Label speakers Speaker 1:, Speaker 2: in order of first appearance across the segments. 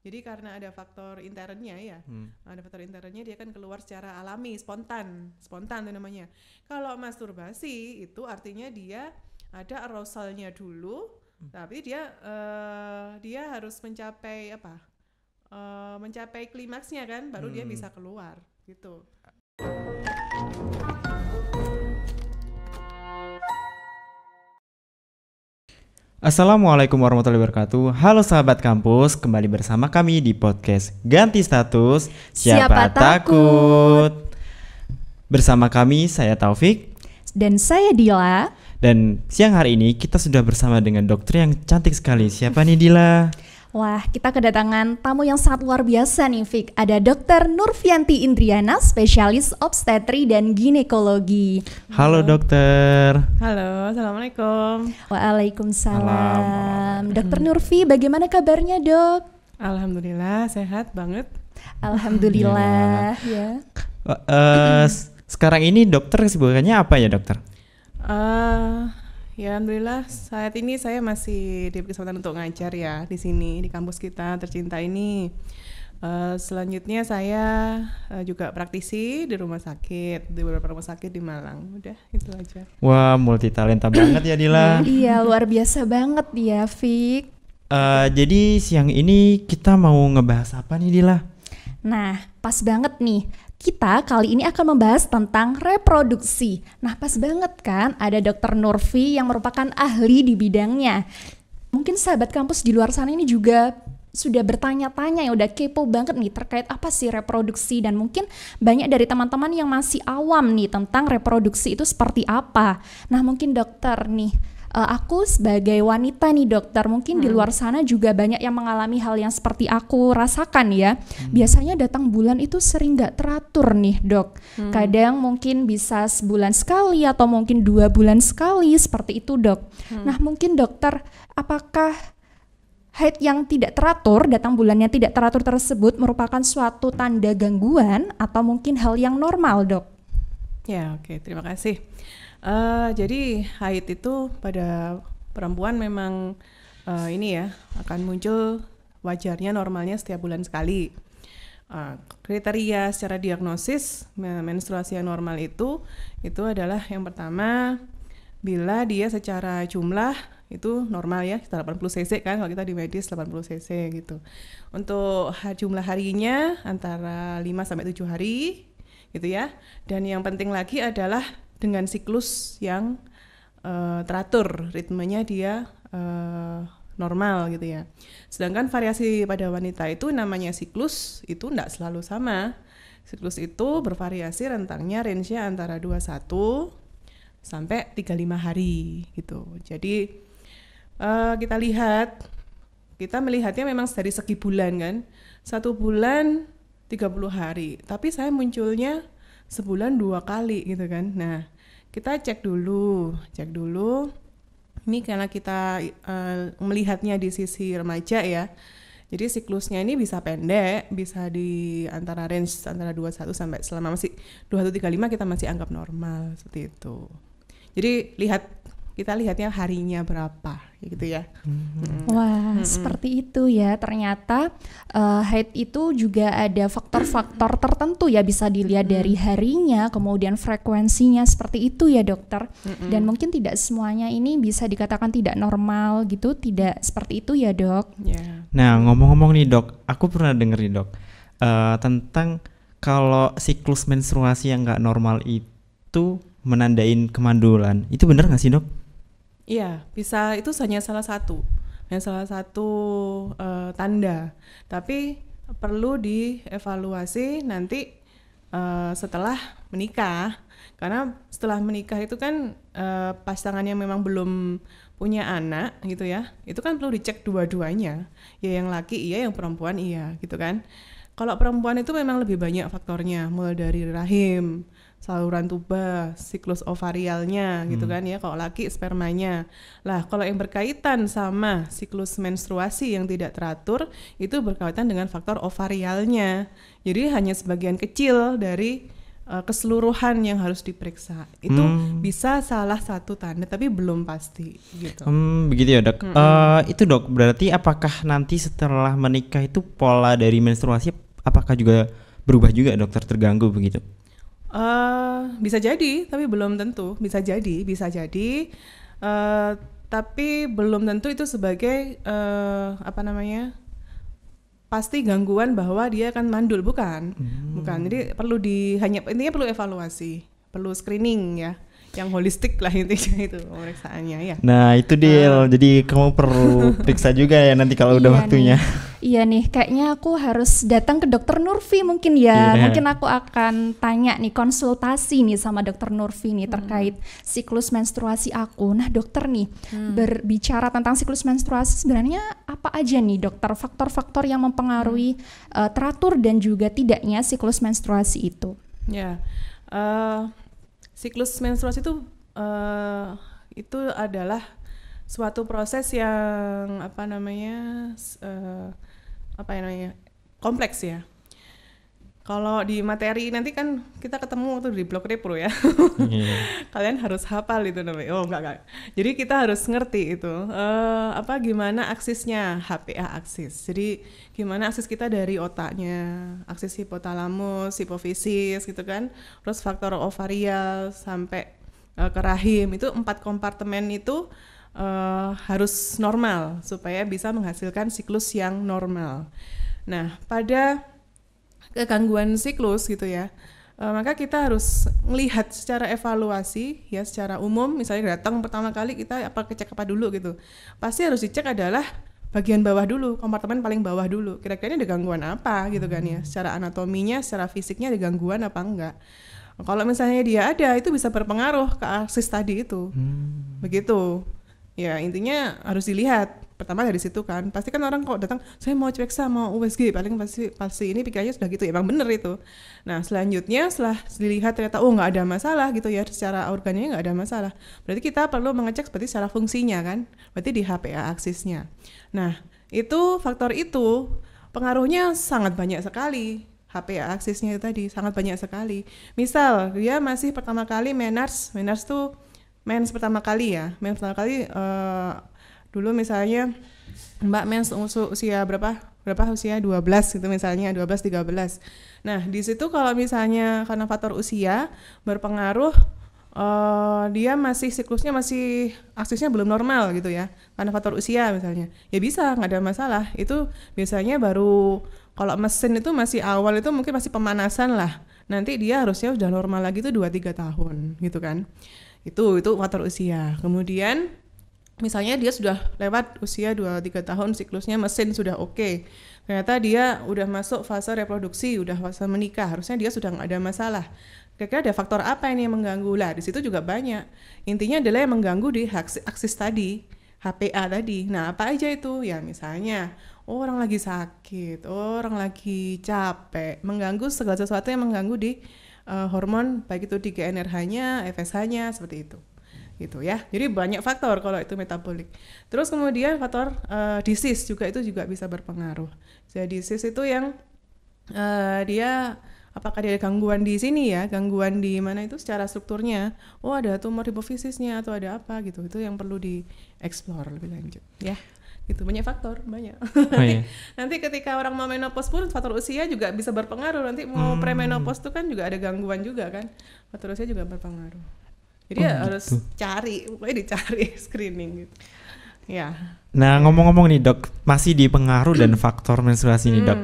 Speaker 1: Jadi karena ada faktor internnya ya, ada faktor internnya dia kan keluar secara alami, spontan itu namanya. Kalau masturbasi itu artinya dia ada arousalnya dulu, tapi dia harus mencapai mencapai klimaksnya kan, baru dia bisa keluar gitu.
Speaker 2: Assalamualaikum warahmatullahi wabarakatuh. Halo sahabat kampus, kembali bersama kami di podcast Ganti Status Siapa Takut. Bersama kami saya Taufik
Speaker 3: dan saya Dila.
Speaker 2: Dan siang hari ini kita sudah bersama dengan dokter yang cantik sekali. Siapa nih Dila?
Speaker 3: Wah, kita kedatangan tamu yang sangat luar biasa nih, Fik. Ada Dr. Nurfianti Indriana, spesialis obstetri dan ginekologi.
Speaker 2: Halo dokter.
Speaker 1: Halo, assalamualaikum.
Speaker 3: Waalaikumsalam. Dr. Nurfi, bagaimana kabarnya, Dok?
Speaker 1: Alhamdulillah sehat banget.
Speaker 3: Alhamdulillah. Ya.
Speaker 2: Sekarang ini dokter kesibukannya apa ya dokter?
Speaker 1: Ya alhamdulillah saat ini saya masih diberi kesempatan untuk ngajar ya di sini di kampus kita tercinta ini. Selanjutnya saya juga praktisi di rumah sakit, di beberapa rumah sakit di Malang. Udah itu aja.
Speaker 2: Wah, multi talenta banget ya Dila.
Speaker 3: Iya, luar biasa banget ya, Fik.
Speaker 2: Jadi siang ini kita mau ngebahas apa nih Dila?
Speaker 3: Nah, pas banget nih. Kita kali ini akan membahas tentang reproduksi. Nah, pas banget kan ada Dr. Nurfi yang merupakan ahli di bidangnya. Mungkin sahabat kampus di luar sana ini juga sudah bertanya-tanya, ya udah kepo banget nih terkait apa sih reproduksi, dan mungkin banyak dari teman-teman yang masih awam nih tentang reproduksi itu seperti apa. Nah, mungkin dokter nih, aku sebagai wanita nih dokter, mungkin di luar sana juga banyak yang mengalami hal yang seperti aku rasakan ya. Biasanya datang bulan itu sering gak teratur nih dok. Kadang mungkin bisa sebulan sekali atau mungkin 2 bulan sekali, seperti itu dok. Nah mungkin dokter, apakah haid yang tidak teratur, datang bulan yang tidak teratur tersebut merupakan suatu tanda gangguan atau mungkin hal yang normal dok?
Speaker 1: Ya oke, terima kasih. Jadi haid itu pada perempuan memang ini ya akan muncul wajarnya normalnya setiap bulan sekali. Kriteria secara diagnosis menstruasi yang normal itu adalah yang pertama bila dia secara jumlah itu normal ya, 80 cc kan kalau kita di medis 80 cc gitu. Untuk jumlah harinya antara 5 sampai 7 hari gitu ya. Dan yang penting lagi adalah dengan siklus yang teratur, ritmenya dia normal gitu ya. Sedangkan variasi pada wanita itu namanya siklus itu enggak selalu sama. Siklus itu bervariasi, rentangnya range-nya antara 21 sampai 35 hari gitu. Jadi kita melihatnya memang dari segi bulan kan. 1 bulan 30 hari, tapi saya munculnya sebulan 2 kali gitu kan. Nah, kita cek dulu. Ini karena kita melihatnya di sisi remaja ya. Jadi siklusnya ini bisa pendek, bisa di antara range antara 21 sampai selama masih 21-35 kita masih anggap normal seperti itu. Jadi kita lihatnya harinya berapa gitu ya.
Speaker 3: Wah, seperti itu ya. Ternyata haid itu juga ada faktor-faktor tertentu ya, bisa dilihat dari harinya, kemudian frekuensinya, seperti itu ya dokter. Dan mungkin tidak semuanya ini bisa dikatakan tidak normal gitu, tidak seperti itu ya dok.
Speaker 1: Yeah.
Speaker 2: Nah ngomong-ngomong nih dok, aku pernah denger nih dok tentang kalau siklus menstruasi yang nggak normal itu menandain kemandulan. Itu benar nggak sih dok?
Speaker 1: Iya, bisa, itu hanya salah satu tanda. Tapi perlu dievaluasi nanti setelah menikah, karena setelah menikah itu kan pasangannya memang belum punya anak gitu ya, itu kan perlu dicek dua-duanya, ya yang laki iya, yang perempuan iya gitu kan. Kalau perempuan itu memang lebih banyak faktornya, mulai dari rahim, saluran tuba, siklus ovarialnya gitu kan ya. Kalau laki spermanya. Lah kalau yang berkaitan sama siklus menstruasi yang tidak teratur itu berkaitan dengan faktor ovarialnya. Jadi hanya sebagian kecil dari keseluruhan yang harus diperiksa. Itu bisa salah satu tanda tapi belum pasti gitu.
Speaker 2: Begitu ya dok. Itu dok, berarti apakah nanti setelah menikah itu pola dari menstruasi apakah juga berubah juga dokter, terganggu begitu?
Speaker 1: Bisa jadi tapi belum tentu. Bisa jadi tapi belum tentu itu sebagai pasti gangguan bahwa dia akan mandul, bukan. Jadi intinya perlu evaluasi, perlu screening ya, yang holistik lah intinya itu pemeriksaannya ya.
Speaker 2: Nah itu Dil, jadi kamu perlu periksa juga ya nanti kalau udah waktunya.
Speaker 3: Iya nih, kayaknya aku harus datang ke dokter Nurfi mungkin ya. Mungkin aku akan tanya nih, konsultasi nih sama dokter Nurfi nih terkait siklus menstruasi aku. Nah dokter nih, berbicara tentang siklus menstruasi sebenarnya apa aja nih dokter faktor-faktor yang mempengaruhi teratur dan juga tidaknya siklus menstruasi itu?
Speaker 1: Ya, siklus menstruasi itu adalah suatu proses yang kompleks ya. Kalau di materi nanti kan kita ketemu tuh di blog repro ya. Kalian harus hafal itu namanya. Enggak. Jadi kita harus ngerti itu gimana aksisnya, HPA aksis. Jadi gimana aksis kita dari otaknya, aksis hipotalamus, hipofisis gitu kan. Terus faktor ovarial sampai ke rahim, itu 4 kompartemen itu harus normal supaya bisa menghasilkan siklus yang normal. Nah, pada kegangguan siklus gitu ya, maka kita harus melihat secara evaluasi ya, secara umum. Misalnya datang pertama kali kita cek apa dulu gitu, pasti harus dicek adalah bagian bawah dulu, kompartemen paling bawah dulu. Kira-kira ini ada gangguan apa gitu kan ya, secara anatominya, secara fisiknya ada gangguan apa enggak. Kalau misalnya dia ada, itu bisa berpengaruh ke aksis tadi itu. Begitu. Ya intinya harus dilihat. Pertama dari situ kan. Pasti kan orang kok datang, saya mau cek mau USG, paling pasti ini pikirannya sudah gitu. Emang bener itu. Nah selanjutnya setelah dilihat ternyata nggak ada masalah gitu ya, secara organnya nggak ada masalah. Berarti kita perlu mengecek seperti secara fungsinya kan. Berarti di HPA aksisnya. Nah itu faktor itu pengaruhnya sangat banyak sekali. HPA aksisnya itu tadi sangat banyak sekali. Misal dia masih pertama kali mens tuh mens pertama kali ya. Mens pertama kali dulu misalnya Mbak mens usia berapa usia 12 gitu misalnya, 12-13. Nah di situ kalau misalnya karena faktor usia berpengaruh, dia siklusnya masih aksisnya belum normal gitu ya, karena faktor usia misalnya, ya bisa nggak ada masalah. Itu biasanya baru kalau mesin itu masih awal, itu mungkin masih pemanasan lah, nanti dia harusnya udah normal lagi tuh 2-3 tahun gitu kan. Itu faktor usia. Kemudian misalnya dia sudah lewat usia 2-3 tahun, siklusnya mesin sudah oke. Ternyata dia udah masuk fase reproduksi, udah fase menikah, harusnya dia sudah nggak ada masalah. Kira-kira ada faktor apa ini yang mengganggu? Lah di situ juga banyak. Intinya adalah yang mengganggu di aksis tadi, HPA tadi. Nah apa aja itu? Ya misalnya orang lagi sakit, orang lagi capek, mengganggu segala sesuatu yang mengganggu di hormon, baik itu 3-NRH-nya, FSH-nya, seperti itu. Gitu ya. Jadi banyak faktor kalau itu metabolik. Terus kemudian faktor disease juga bisa berpengaruh. Jadi disease itu yang dia apakah dia ada gangguan di sini ya, gangguan di mana itu secara strukturnya. Ada tumor hipofisisnya atau ada apa gitu. Itu yang perlu dieksplor lebih lanjut ya. Gitu, banyak faktor, banyak. Nanti ketika orang mau menopause pun faktor usia juga bisa berpengaruh. Nanti mau premenopause itu kan juga ada gangguan juga kan. Faktor usia juga berpengaruh. Jadi harus pokoknya dicari screening gitu. Ya.
Speaker 2: Nah ngomong-ngomong nih dok, masih di pengaruh dan faktor menstruasi nih dok.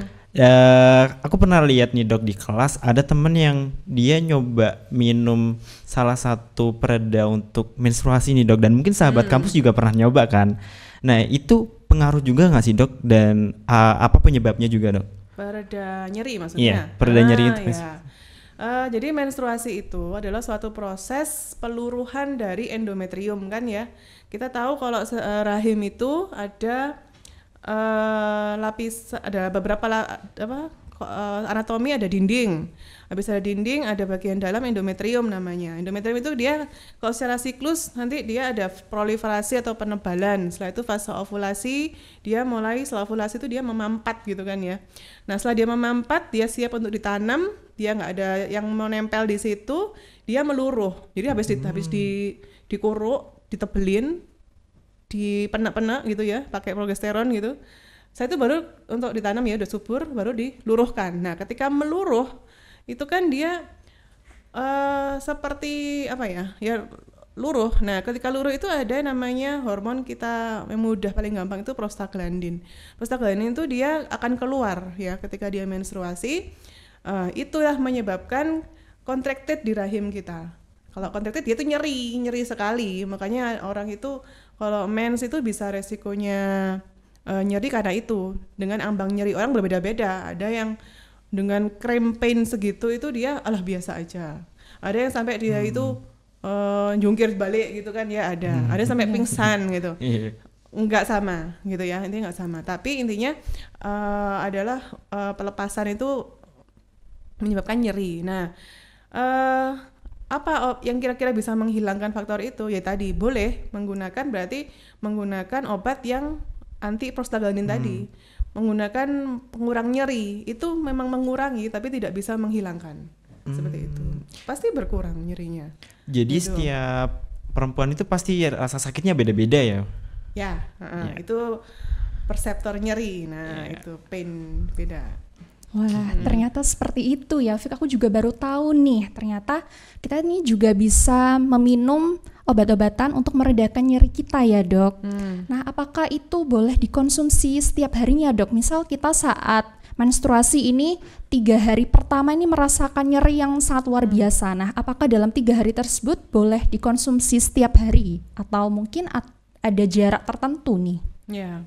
Speaker 2: Aku pernah lihat nih dok di kelas ada temen yang dia nyoba minum salah satu pereda untuk menstruasi nih dok, dan mungkin sahabat kampus juga pernah nyoba kan. Nah itu pengaruh juga nggak sih dok, dan apa penyebabnya juga dok?
Speaker 1: Pereda nyeri maksudnya?
Speaker 2: Iya, pereda nyeri itu.
Speaker 1: Ya. Jadi menstruasi itu adalah suatu proses peluruhan dari endometrium kan ya. Kita tahu kalau rahim itu ada ada beberapa anatomi ada dinding. Habis ada dinding, ada bagian dalam endometrium namanya. Endometrium itu dia kalau secara siklus nanti dia ada proliferasi atau penebalan. Setelah itu fase ovulasi, dia mulai setelah ovulasi itu dia memampat gitu kan ya. Nah setelah dia memampat, dia siap untuk ditanam, dia nggak ada yang mau nempel di situ, dia meluruh. Jadi habis dikuruk, ditebelin, dipenek-penek gitu ya, pakai progesteron gitu. Saya itu baru untuk ditanam ya, udah subur, baru diluruhkan. Nah ketika meluruh, itu kan dia seperti apa ya luruh. Nah ketika luruh itu ada namanya hormon kita yang mudah paling gampang itu prostaglandin. Prostaglandin itu dia akan keluar ya ketika dia menstruasi. Itulah menyebabkan contracted di rahim kita. Kalau contracted dia itu nyeri sekali. Makanya orang itu kalau mens itu bisa resikonya nyeri karena itu. Dengan ambang nyeri orang berbeda-beda. Ada yang dengan cramp pain segitu itu dia biasa aja. Ada yang sampai dia itu jungkir balik gitu kan ya ada. Ada sampai pingsan gitu. Enggak sama gitu ya, intinya enggak sama. Tapi intinya adalah pelepasan itu menyebabkan nyeri. Nah, apa yang kira-kira bisa menghilangkan faktor itu? Ya tadi boleh berarti menggunakan obat yang anti prostaglandin tadi. Menggunakan pengurang nyeri itu memang mengurangi tapi tidak bisa menghilangkan seperti itu, pasti berkurang nyerinya.
Speaker 2: Jadi gitu. Setiap perempuan itu pasti rasa sakitnya beda-beda ya?
Speaker 1: Ya. Itu perseptor nyeri, itu pain beda.
Speaker 3: Wah, ternyata seperti itu ya, Fik. Aku juga baru tahu nih, ternyata kita nih juga bisa meminum obat-obatan untuk meredakan nyeri kita ya, Dok. Nah, apakah itu boleh dikonsumsi setiap harinya, Dok? Misal kita saat menstruasi ini 3 hari pertama ini merasakan nyeri yang sangat luar biasa. Nah, apakah dalam 3 hari tersebut boleh dikonsumsi setiap hari? Atau mungkin ada jarak tertentu nih?
Speaker 1: Ya.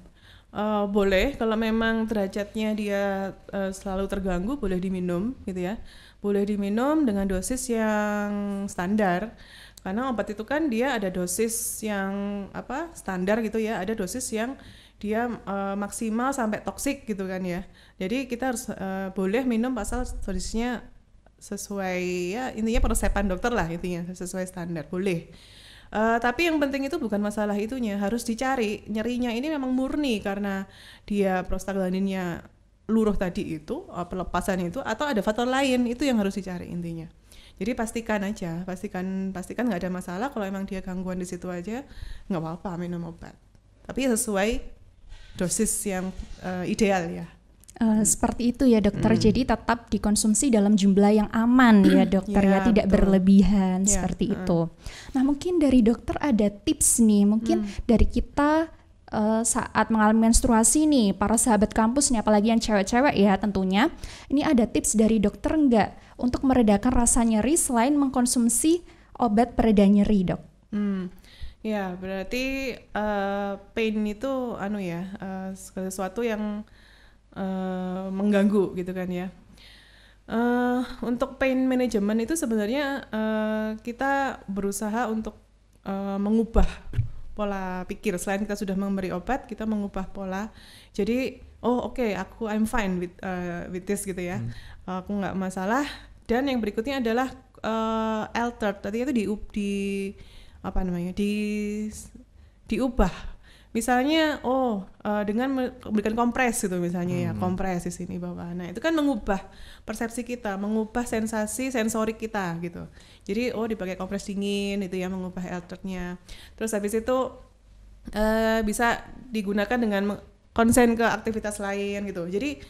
Speaker 1: Boleh kalau memang derajatnya dia selalu terganggu, boleh diminum gitu ya. Boleh diminum dengan dosis yang standar. Karena obat itu kan dia ada dosis yang standar gitu ya, ada dosis yang dia maksimal sampai toksik gitu kan ya. Jadi kita harus boleh minum asal dosisnya sesuai ya, intinya peresepan dokter lah intinya, sesuai standar boleh. Tapi yang penting itu bukan masalah itunya, harus dicari nyerinya ini memang murni karena dia prostaglandinnya luruh tadi itu, pelepasan itu, atau ada faktor lain, itu yang harus dicari intinya. Jadi pastikan nggak ada masalah. Kalau emang dia gangguan di situ aja nggak apa-apa minum obat, tapi sesuai dosis yang ideal ya.
Speaker 3: Seperti itu ya dokter, jadi tetap dikonsumsi dalam jumlah yang aman ya dokter ya, tidak betul. Berlebihan seperti itu. Nah mungkin dari dokter ada tips nih, mungkin dari kita saat mengalami menstruasi nih, para sahabat kampus nih, apalagi yang cewek-cewek ya tentunya, ini ada tips dari dokter enggak untuk meredakan rasa nyeri selain mengkonsumsi obat pereda nyeri, Dok?
Speaker 1: Ya berarti pain itu sesuatu yang mengganggu gitu kan ya. Untuk pain management itu sebenarnya kita berusaha untuk mengubah pola pikir. Selain kita sudah memberi obat, kita mengubah pola. Jadi I'm fine with this gitu ya. Aku nggak masalah. Dan yang berikutnya adalah altered. Tadi itu diubah. Misalnya dengan memberikan kompres gitu misalnya ya, kompres di sini bawah. Nah, itu kan mengubah persepsi kita, mengubah sensorik kita gitu. Jadi dipakai kompres dingin itu ya, mengubah alterednya. Terus habis itu bisa digunakan dengan konsen ke aktivitas lain gitu. Jadi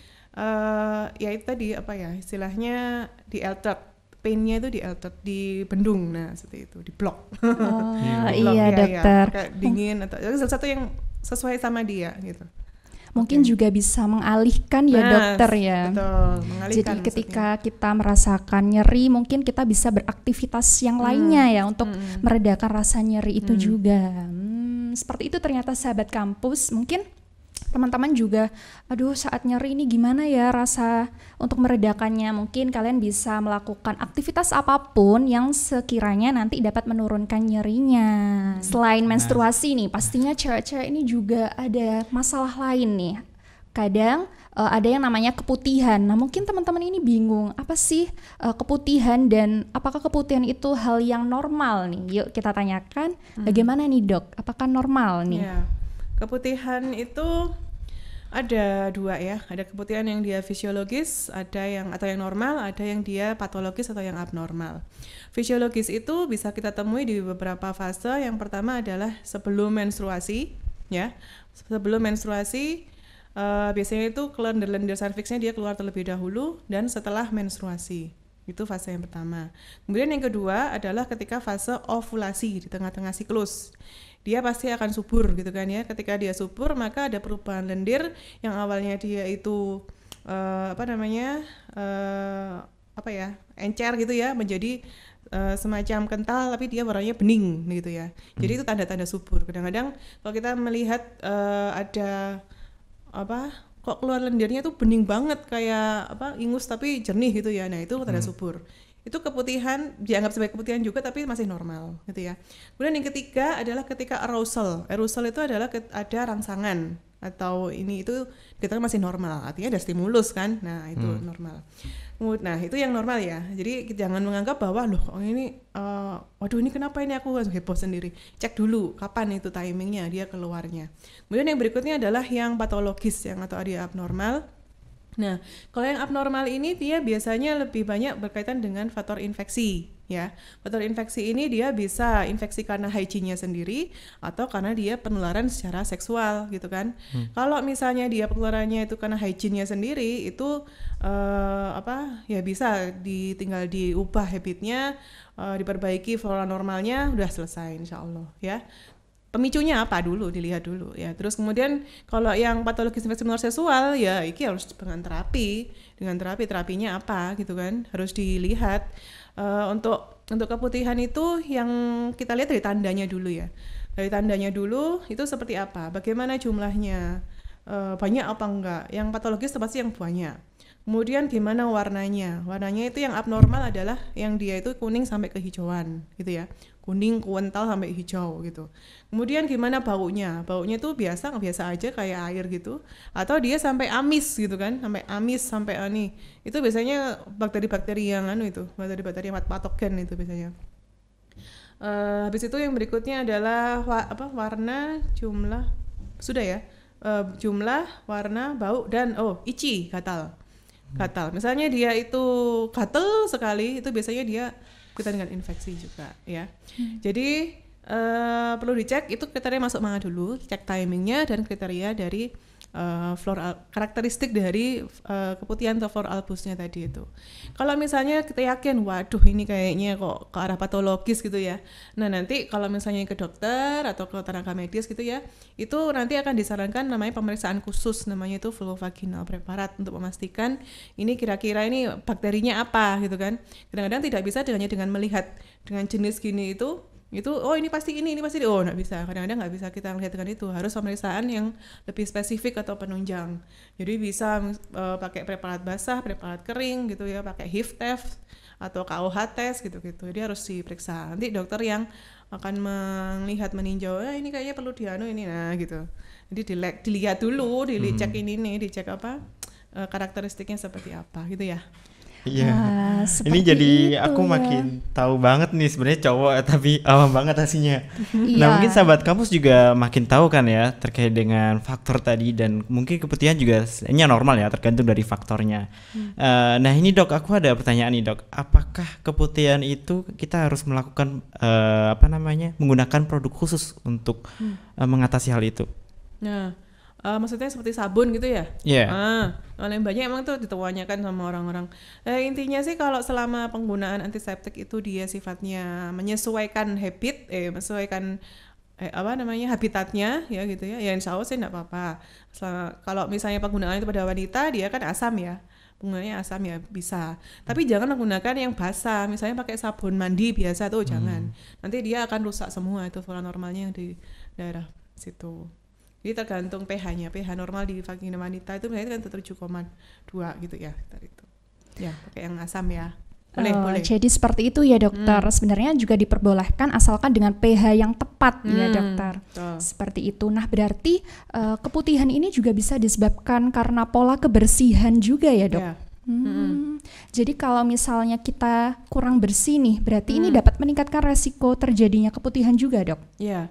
Speaker 1: ya itu tadi istilahnya di altered. Pain-nya itu dibendung, nah seperti itu, diblok.
Speaker 3: Iya dokter.
Speaker 1: Kayak dingin atau sesuatu yang sesuai sama dia gitu.
Speaker 3: Mungkin juga bisa mengalihkan ya dokter ya.
Speaker 1: Betul, mengalihkan.
Speaker 3: Jadi ketika kita merasakan nyeri, mungkin kita bisa beraktivitas yang lainnya ya untuk meredakan rasa nyeri itu juga. Seperti itu ternyata sahabat kampus. Mungkin teman-teman juga, saat nyeri ini gimana ya rasa untuk meredakannya. Mungkin kalian bisa melakukan aktivitas apapun yang sekiranya nanti dapat menurunkan nyerinya. Selain menstruasi nih, pastinya cewek-cewek ini juga ada masalah lain nih. kadang ada yang namanya keputihan. Nah, mungkin teman-teman ini bingung, apa sih keputihan dan apakah keputihan itu hal yang normal nih? Yuk kita tanyakan, bagaimana nih Dok? Apakah normal nih?
Speaker 1: Ya, keputihan itu ada dua ya, ada keputihan yang dia fisiologis, ada yang normal, ada yang dia patologis atau yang abnormal. Fisiologis itu bisa kita temui di beberapa fase. Yang pertama adalah sebelum menstruasi, ya. Sebelum menstruasi biasanya itu lendir serviksnya dia keluar terlebih dahulu dan setelah menstruasi. Itu fase yang pertama. Kemudian yang kedua adalah ketika fase ovulasi di tengah-tengah siklus. Dia pasti akan subur gitu kan ya. Ketika dia subur maka ada perubahan lendir yang awalnya dia itu encer gitu ya, menjadi semacam kental tapi dia warnanya bening gitu ya. Jadi itu tanda-tanda subur. Kadang-kadang kalau kita melihat ada kok keluar lendirnya tuh bening banget kayak ingus tapi jernih gitu ya. Nah, itu tanda subur. Itu keputihan, dianggap sebagai keputihan juga tapi masih normal gitu ya. Kemudian yang ketiga adalah ketika arousal. Arousal itu adalah ada rangsangan atau itu kita masih normal, artinya ada stimulus kan. Nah, itu normal. Nah, itu yang normal ya. Jadi jangan menganggap bahwa waduh ini kenapa ini aku heboh sendiri. Cek dulu kapan itu timingnya dia keluarnya. Kemudian yang berikutnya adalah yang patologis atau dia abnormal. Nah, kalau yang abnormal ini dia biasanya lebih banyak berkaitan dengan faktor infeksi ya. Faktor infeksi ini dia bisa infeksi karena hygiene-nya sendiri atau karena dia penularan secara seksual gitu kan. Kalau misalnya dia penularannya itu karena hygiene-nya sendiri itu bisa tinggal diubah habitnya, diperbaiki flora normalnya, udah selesai insya Allah ya. Pemicunya apa dulu, dilihat dulu ya. Terus kemudian kalau yang patologis infeksi menular seksual ya iki harus dengan terapinya apa gitu kan, harus dilihat. Untuk keputihan itu yang kita lihat dari tandanya dulu ya. Dari tandanya dulu itu seperti apa, bagaimana jumlahnya, banyak apa enggak. Yang patologis pasti yang banyak. Kemudian gimana warnanya itu yang abnormal adalah yang dia itu kuning sampai kehijauan gitu ya, kuning kental sampai hijau gitu. Kemudian gimana baunya itu biasa aja kayak air gitu, atau dia sampai amis gitu kan, sampai itu biasanya bakteri-bakteri yang bakteri-bakteri yang patogen itu biasanya. Habis itu yang berikutnya adalah warna, jumlah, sudah ya, jumlah, warna, bau, dan itchy, gatal. Misalnya dia itu gatal sekali, itu biasanya dia berkaitan dengan infeksi juga ya. Jadi perlu dicek itu kriteria masuk mana dulu, cek timingnya dan kriteria dari karakteristik dari keputihan atau flor albusnya tadi itu. Kalau misalnya kita yakin, waduh ini kayaknya kok ke arah patologis gitu ya. Nah nanti kalau misalnya ke dokter atau ke tenaga medis gitu ya, itu nanti akan disarankan namanya pemeriksaan khusus, namanya itu vulvovaginal preparat untuk memastikan ini kira-kira ini bakterinya apa gitu kan. Kadang-kadang tidak bisa hanya dengan melihat dengan jenis gini itu ini pasti nggak bisa. Kadang-kadang nggak bisa kita lihat dengan itu, harus pemeriksaan yang lebih spesifik atau penunjang. Jadi bisa pakai preparat basah, preparat kering gitu ya, pakai HIV test atau KOH test gitu-gitu. Jadi harus diperiksa. Nanti dokter yang akan melihat, meninjau, ini kayaknya perlu gitu. Jadi dilihat dulu, dicek dicek karakteristiknya seperti apa gitu ya.
Speaker 2: Iya. Ini jadi aku makin tahu banget nih sebenarnya cowok tapi awam banget hasilnya. Nah, mungkin sahabat kampus juga makin tahu kan ya terkait dengan faktor tadi, dan mungkin keputihan juga normal ya, tergantung dari faktornya. Nah, ini Dok, aku ada pertanyaan nih Dok. Apakah keputihan itu kita harus melakukan menggunakan produk khusus untuk mengatasi hal itu?
Speaker 1: Nah, maksudnya seperti sabun gitu ya?
Speaker 2: Iya.
Speaker 1: Paling banyak emang tuh dituanyakan sama orang-orang. Intinya sih kalau selama penggunaan antiseptik itu dia sifatnya menyesuaikan habitatnya ya gitu ya. Ya insya Allah sih enggak apa-apa. Kalau misalnya penggunaan itu pada wanita, dia kan asam ya. Penggunaannya asam ya bisa. Tapi jangan menggunakan yang basah. Misalnya pakai sabun mandi biasa tuh jangan. Nanti dia akan rusak semua itu flora normalnya yang di daerah situ. Jadi tergantung pH-nya. pH normal di vagina wanita itu biasanya kan 7,2 gitu ya. Itu. Ya, pakai yang asam ya. Boleh.
Speaker 3: Jadi seperti itu ya dokter. Sebenarnya juga diperbolehkan asalkan dengan pH yang tepat ya dokter. Seperti itu. Nah berarti keputihan ini juga bisa disebabkan karena pola kebersihan juga ya dok? Jadi kalau misalnya kita kurang bersih nih, berarti ini dapat meningkatkan resiko terjadinya keputihan juga dok?
Speaker 1: Ya,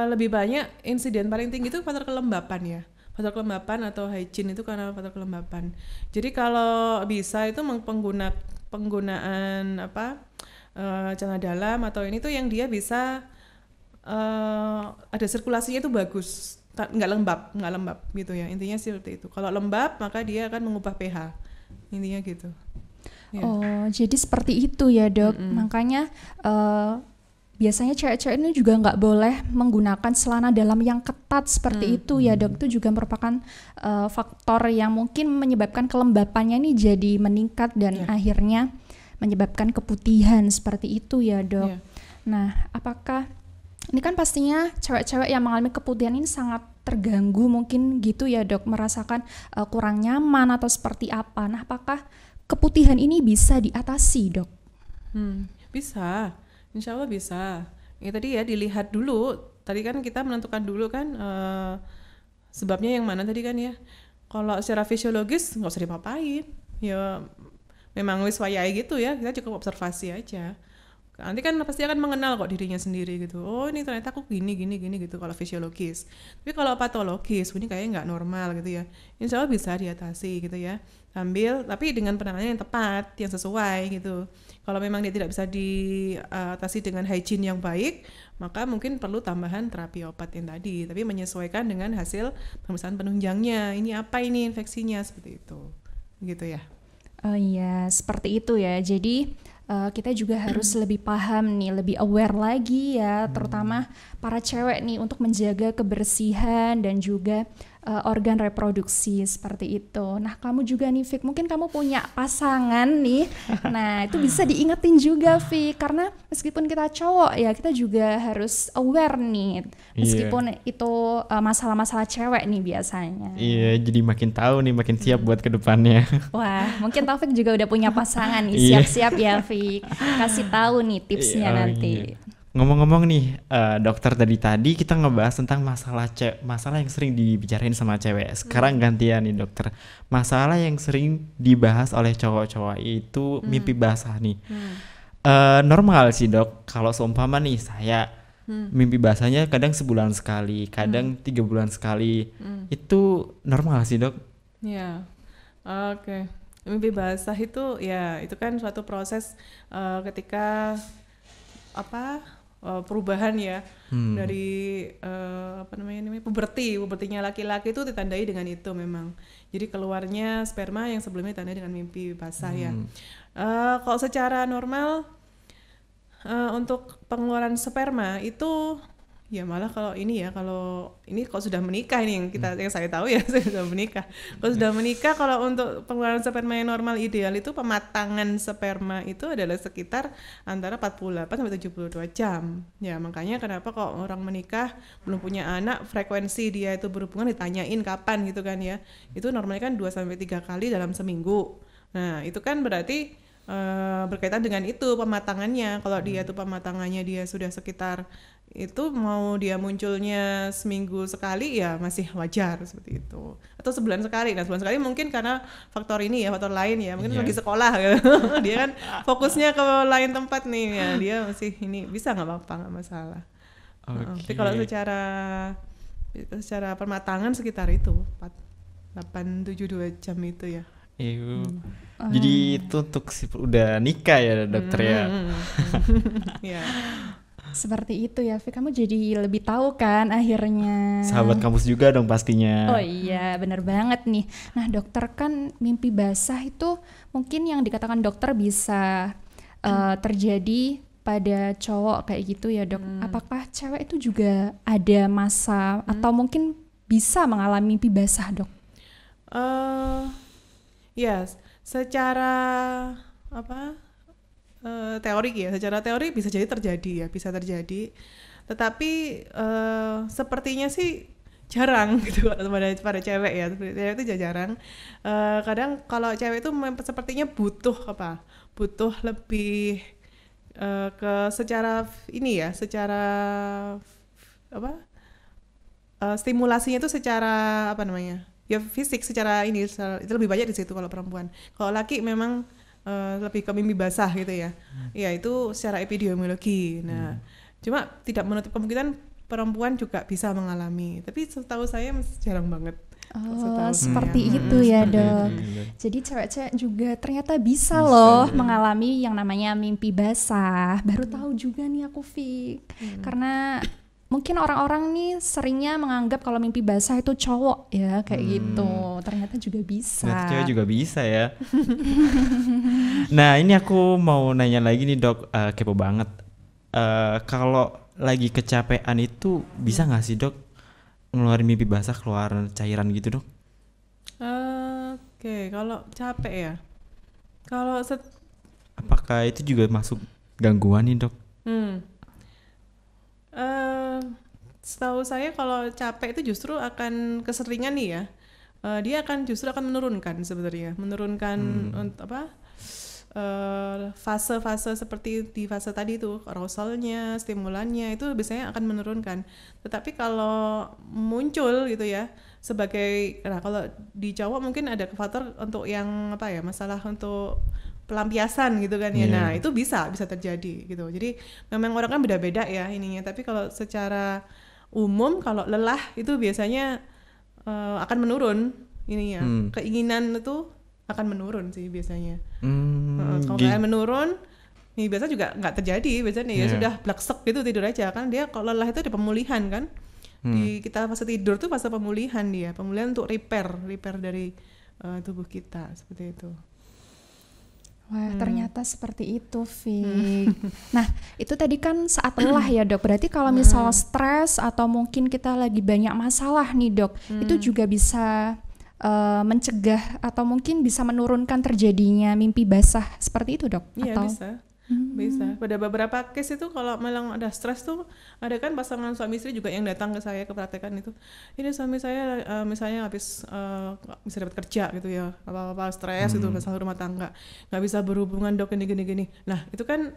Speaker 1: lebih banyak insiden paling tinggi itu faktor kelembapan ya. Faktor kelembapan atau hygiene itu karena faktor kelembapan. Jadi kalau bisa itu penggunaan celana dalam atau ini tuh yang dia bisa ada sirkulasinya itu bagus, nggak lembab gitu ya. Intinya seperti itu. Kalau lembab maka dia akan mengubah pH. Intinya gitu. Ya.
Speaker 3: Oh, jadi seperti itu ya dok. Makanya biasanya cewek-cewek ini juga nggak boleh menggunakan celana dalam yang ketat seperti itu ya dok. Itu juga merupakan faktor yang mungkin menyebabkan kelembapannya ini jadi meningkat dan akhirnya menyebabkan keputihan seperti itu ya dok. Nah, apakah ini kan pastinya cewek-cewek yang mengalami keputihan ini sangat terganggu mungkin gitu ya dok, merasakan kurang nyaman atau seperti apa. Nah, apakah keputihan ini bisa diatasi dok?
Speaker 1: Bisa. Insya Allah bisa. Ya tadi ya dilihat dulu. Tadi kan kita menentukan dulu kan sebabnya yang mana tadi kan ya. Kalau secara fisiologis nggak usah dipapain. Ya memang wis wayai gitu ya. Kita cukup observasi aja. Nanti kan pasti akan mengenal kok dirinya sendiri gitu. Oh ini ternyata aku gini gitu kalau fisiologis. Tapi kalau patologis, ini kayaknya nggak normal gitu ya. Insya Allah bisa diatasi gitu ya. Tapi dengan penanganan yang tepat, yang sesuai gitu. Kalau memang dia tidak bisa diatasi dengan hygiene yang baik, maka mungkin perlu tambahan terapi obat yang tadi. Tapi menyesuaikan dengan hasil pemeriksaan penunjangnya. Ini apa ini infeksinya seperti itu, gitu ya.
Speaker 3: Oh iya, seperti itu ya. Jadi kita juga harus lebih paham nih, lebih aware lagi ya, terutama para cewek nih untuk menjaga kebersihan dan juga organ reproduksi seperti itu. Nah kamu juga nih Fik, mungkin kamu punya pasangan nih, nah itu bisa diingetin juga Fik, karena meskipun kita cowok ya kita juga harus aware nih, meskipun itu masalah-masalah cewek nih biasanya.
Speaker 2: Iya, jadi makin tahu nih, makin siap buat kedepannya.
Speaker 3: Wah, mungkin Taufik juga udah punya pasangan nih, siap-siap ya Fik, kasih tahu nih tipsnya nanti.
Speaker 2: Ngomong-ngomong nih, dokter tadi kita ngebahas tentang masalah yang sering dibicarain sama cewek. Sekarang gantian nih dokter, masalah yang sering dibahas oleh cowok-cowok itu mimpi basah nih. Normal sih dok, kalau seumpama nih saya mimpi basahnya kadang sebulan sekali, kadang 3 bulan sekali, itu normal sih dok?
Speaker 1: Ya, oke. Mimpi basah itu ya itu kan suatu proses ketika perubahan ya dari pubertinya laki-laki itu ditandai dengan itu memang. Jadi keluarnya sperma yang sebelumnya ditandai dengan mimpi basah ya. Kalau secara normal untuk pengeluaran sperma itu ya malah kalau ini kalau sudah menikah ini yang saya tahu ya saya sudah menikah. Kalau sudah menikah, kalau untuk pengeluaran sperma yang normal ideal itu pematangan sperma itu adalah sekitar antara 48 sampai 72 jam. Ya makanya kenapa kok orang menikah belum punya anak frekuensi dia itu berhubungan ditanyain kapan gitu kan ya. Itu normalnya kan 2 sampai 3 kali dalam seminggu. Nah, itu kan berarti berkaitan dengan itu pematangannya. Kalau dia tuh pematangannya dia sudah sekitar itu, mau dia munculnya seminggu sekali ya masih wajar seperti itu, atau sebulan sekali. Nah sebulan sekali mungkin karena faktor ini ya, faktor lain ya, mungkin lagi sekolah gitu. Dia kan fokusnya ke lain tempat nih ya, dia masih ini bisa nggak apa-apa, nggak masalah. Tapi kalau secara pematangan sekitar itu 8-7 jam itu ya.
Speaker 2: Jadi itu untuk udah nikah ya dokter ya.
Speaker 1: Ya.
Speaker 3: Seperti itu ya, Fik, kamu jadi lebih tahu kan akhirnya.
Speaker 2: Sahabat kampus juga dong pastinya.
Speaker 3: Oh iya, benar banget nih. Nah dokter, kan mimpi basah itu mungkin yang dikatakan dokter bisa terjadi pada cowok kayak gitu ya dok. Apakah cewek itu juga ada masa atau mungkin bisa mengalami mimpi basah dok?
Speaker 1: Yes, secara teori ya, secara teori bisa terjadi. Tetapi sepertinya sih jarang gitu pada cewek ya. Cewek itu jarang. Kadang kalau cewek itu sepertinya butuh lebih ke secara ini ya, secara stimulasinya itu secara apa namanya? Ya fisik, secara ini itu lebih banyak di situ kalau perempuan. Kalau laki memang lebih ke mimpi basah gitu ya. Ya itu secara epidemiologi. Nah, cuma tidak menutup kemungkinan perempuan juga bisa mengalami, tapi setahu saya jarang banget.
Speaker 3: Oh, seperti itu ya dok. Jadi cewek-cewek juga ternyata bisa loh mengalami yang namanya mimpi basah. Baru tahu juga nih aku, Fik. Karena mungkin orang-orang nih seringnya menganggap kalau mimpi basah itu cowok ya, kayak gitu. Ternyata juga bisa.
Speaker 2: Ternyata cewek juga bisa ya. Nah, ini aku mau nanya lagi nih dok, kepo banget. Kalau lagi kecapean itu bisa nggak sih dok ngeluarin mimpi basah, keluar cairan gitu dok?
Speaker 1: Oke, kalau capek ya. Kalau
Speaker 2: apakah itu juga masuk gangguan nih dok?
Speaker 1: Setahu saya kalau capek itu justru akan keseringan nih ya. Dia justru akan menurunkan sebenarnya, fase-fase seperti di fase tadi itu, arousalnya, stimulannya itu biasanya akan menurunkan. Tetapi kalau muncul gitu ya kalau di cowok mungkin ada faktor untuk yang masalah untuk pelampiasan gitu kan ya. Nah, itu bisa terjadi gitu. Jadi memang orang kan beda-beda ya ininya, tapi kalau secara umum kalau lelah itu biasanya akan menurun ininya. Keinginan itu akan menurun sih biasanya. Kalau kalian menurun, nih biasa juga nggak terjadi biasanya ya sudah bleksek gitu tidur aja kan. Dia kalau lelah itu ada pemulihan kan. Di kita fase tidur tuh fase pemulihan untuk repair dari tubuh kita seperti itu.
Speaker 3: Wah, ternyata seperti itu, Fik. Nah, itu tadi kan saat lelah ya, Dok. Berarti kalau misal stres atau mungkin kita lagi banyak masalah nih, Dok, itu juga bisa mencegah atau mungkin bisa menurunkan terjadinya mimpi basah seperti itu, Dok?
Speaker 1: Iya,
Speaker 3: atau?
Speaker 1: Bisa. Pada beberapa case itu kalau memang ada stres tuh, ada kan pasangan suami istri juga yang datang ke saya ke praktekan itu. Ini suami saya misalnya habis bisa dapat kerja gitu ya, apa-apa stres itu masalah rumah tangga, nggak bisa berhubungan dok gini. Nah itu kan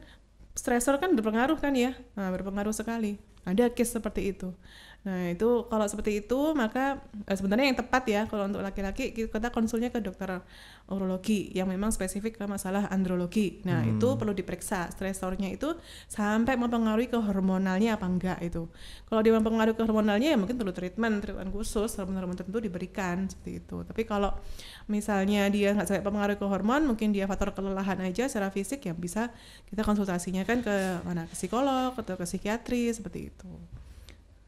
Speaker 1: stresor kan berpengaruh kan ya, berpengaruh sekali. Ada case seperti itu. Nah itu kalau seperti itu maka sebenarnya yang tepat ya kalau untuk laki-laki kita konsulnya ke dokter urologi yang memang spesifik ke masalah andrologi. Nah itu perlu diperiksa stresornya itu sampai mempengaruhi ke hormonalnya apa enggak itu. Kalau dia mempengaruhi ke hormonalnya ya mungkin perlu treatment khusus hormon-hormon tertentu diberikan seperti itu. Tapi kalau misalnya dia nggak sampai mempengaruhi ke hormon, mungkin dia faktor kelelahan aja secara fisik, yang bisa kita konsultasinya kan ke psikolog atau ke psikiatri seperti itu.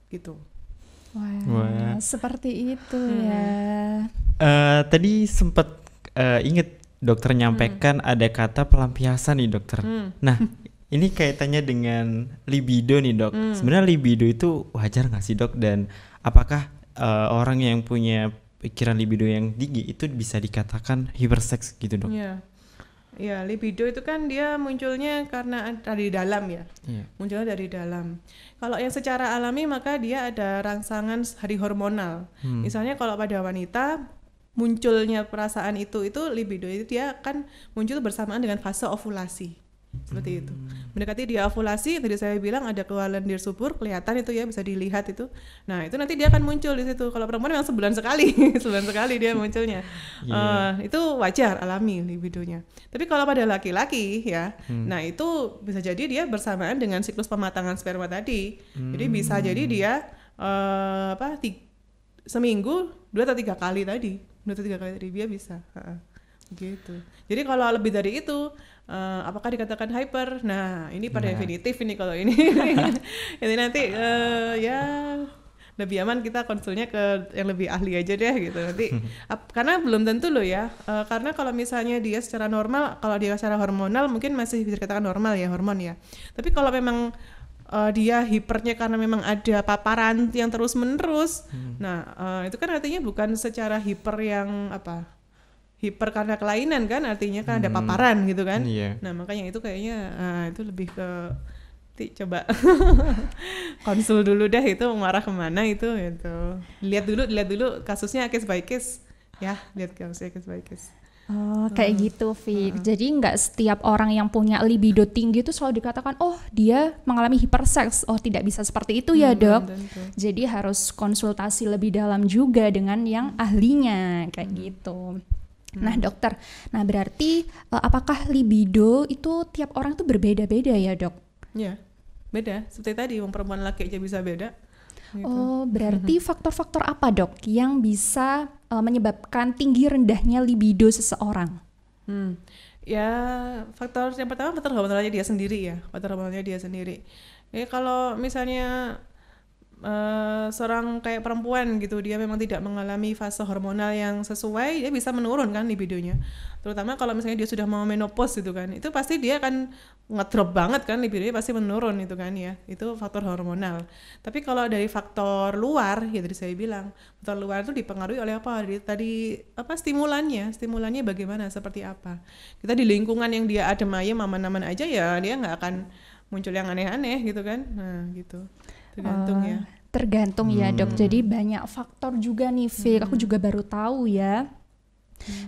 Speaker 1: Gitu.
Speaker 3: Wah, seperti itu ya.
Speaker 2: Tadi sempat inget dokter nyampaikan ada kata pelampiasan nih dokter. Nah, ini kaitannya dengan libido nih dok. Sebenarnya libido itu wajar nggak sih dok? Dan apakah orang yang punya pikiran libido yang tinggi itu bisa dikatakan hyperseks gitu dok?
Speaker 1: Ya, libido itu kan dia munculnya karena dari dalam ya. Munculnya dari dalam. Kalau yang secara alami maka dia ada rangsangan hari hormonal. Misalnya kalau pada wanita munculnya perasaan itu libido itu dia akan muncul bersamaan dengan fase ovulasi. Seperti itu. Mendekati dia ovulasi, tadi saya bilang ada keluar lendir subur, kelihatan itu ya, bisa dilihat itu. Nah, itu nanti dia akan muncul di situ. Kalau perempuan memang sebulan sekali, sebulan sekali dia munculnya. Itu wajar, alami libidonya. Tapi kalau pada laki-laki ya, nah itu bisa jadi dia bersamaan dengan siklus pematangan sperma tadi. Jadi bisa jadi dia seminggu 2 atau 3 kali tadi. 2 atau 3 kali tadi dia bisa. Gitu. Jadi kalau lebih dari itu apakah dikatakan hyper? Nah ini pada definitif ini kalau ini jadi nanti ya lebih aman kita konsulnya ke yang lebih ahli aja deh gitu nanti karena belum tentu loh ya karena kalau misalnya dia secara normal, kalau dia secara hormonal mungkin masih bisa dikatakan normal ya, hormon ya, tapi kalau memang dia hipernya karena memang ada paparan yang terus menerus nah itu kan artinya bukan secara hiper yang hiper karena kelainan kan, artinya kan ada paparan gitu kan. Nah makanya itu kayaknya itu lebih ke coba konsul dulu deh itu mengarah kemana itu gitu. Lihat dulu kasusnya case by case ya, lihat kasusnya case by case.
Speaker 3: Oh, kayak gitu, Fik. Jadi nggak setiap orang yang punya libido tinggi itu selalu dikatakan, oh dia mengalami hiperseks. Oh, tidak bisa seperti itu ya, Dok.
Speaker 1: Tentu.
Speaker 3: Jadi harus konsultasi lebih dalam juga dengan yang ahlinya, kayak gitu. Nah, dokter. Nah, berarti apakah libido itu tiap orang tuh berbeda-beda ya, Dok?
Speaker 1: Ya, beda. Seperti tadi, perempuan laki aja bisa beda. Gitu.
Speaker 3: Oh, berarti faktor-faktor apa, Dok, yang bisa menyebabkan tinggi rendahnya libido seseorang?
Speaker 1: Ya, faktor yang pertama faktor hormonalnya dia sendiri ya, faktor hormonalnya dia sendiri. Ya, kalau misalnya seorang kayak perempuan gitu, dia memang tidak mengalami fase hormonal yang sesuai, dia bisa menurun kan libidonya. Terutama kalau misalnya dia sudah mau menopause gitu kan, itu pasti dia akan ngedrop banget kan, libidonya pasti menurun itu kan ya. Itu faktor hormonal. Tapi kalau dari faktor luar, ya tadi saya bilang, faktor luar itu dipengaruhi oleh apa? Tadi apa stimulannya bagaimana, seperti apa. Kita di lingkungan yang dia adem ayem, aman-aman aja ya, dia nggak akan muncul yang aneh-aneh gitu kan. Nah, gitu. Tergantung ya.
Speaker 3: Tergantung ya, Dok. Jadi banyak faktor juga nih, Fik. Aku juga baru tahu ya.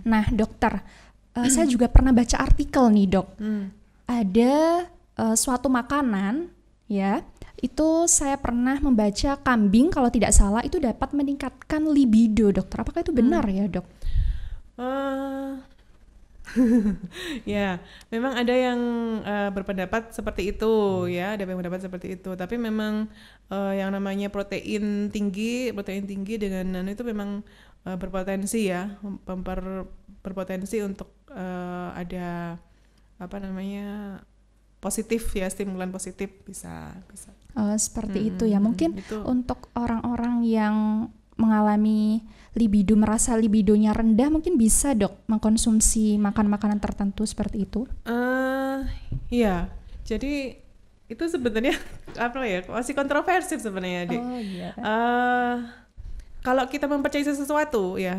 Speaker 3: Nah, dokter, saya juga pernah baca artikel nih, Dok. Ada suatu makanan ya, itu saya pernah membaca kambing kalau tidak salah itu dapat meningkatkan libido, dokter. Apakah itu benar ya, Dok?
Speaker 1: Ya, memang ada yang berpendapat seperti itu ya, ada yang berpendapat seperti itu. Tapi memang yang namanya protein tinggi dengan itu memang berpotensi ya, berpotensi untuk ada apa namanya positif ya, stimulan positif bisa.
Speaker 3: Seperti itu ya. Mungkin
Speaker 1: itu.
Speaker 3: untuk orang-orang yang mengalami libido, merasa libidonya rendah, mungkin bisa, Dok, mengkonsumsi makanan tertentu seperti itu.
Speaker 1: Iya, jadi itu sebenarnya apa ya, masih kontroversi sebenarnya, Dik.
Speaker 3: Oh iya.
Speaker 1: Kalau kita mempercayai sesuatu ya,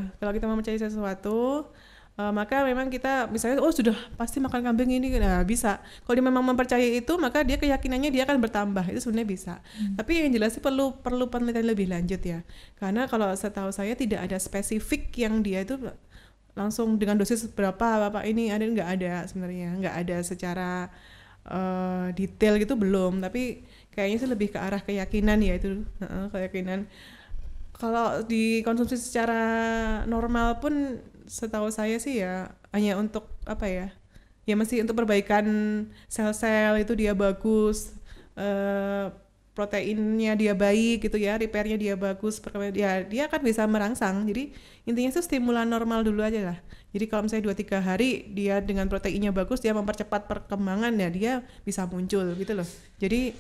Speaker 1: maka memang kita misalnya sudah pasti makan kambing ini, nah bisa. Kalau dia memang mempercayai itu, maka dia keyakinannya dia akan bertambah, itu sebenarnya bisa. Tapi yang jelas sih perlu penelitian lebih lanjut ya, karena kalau setahu saya tidak ada spesifik yang dia itu langsung dengan dosis berapa bapak ini ada, nggak ada sebenarnya, nggak ada secara detail gitu belum. Tapi kayaknya sih lebih ke arah keyakinan ya itu, keyakinan. Kalau dikonsumsi secara normal pun setahu saya sih ya hanya untuk apa ya masih untuk perbaikan sel-sel itu dia bagus, proteinnya dia baik gitu ya, repairnya dia bagus, dia akan bisa merangsang. Jadi intinya itu stimulan normal dulu aja lah. Jadi kalau misalnya 2-3 hari dia dengan proteinnya bagus, dia mempercepat perkembangan ya, dia bisa muncul gitu loh. Jadi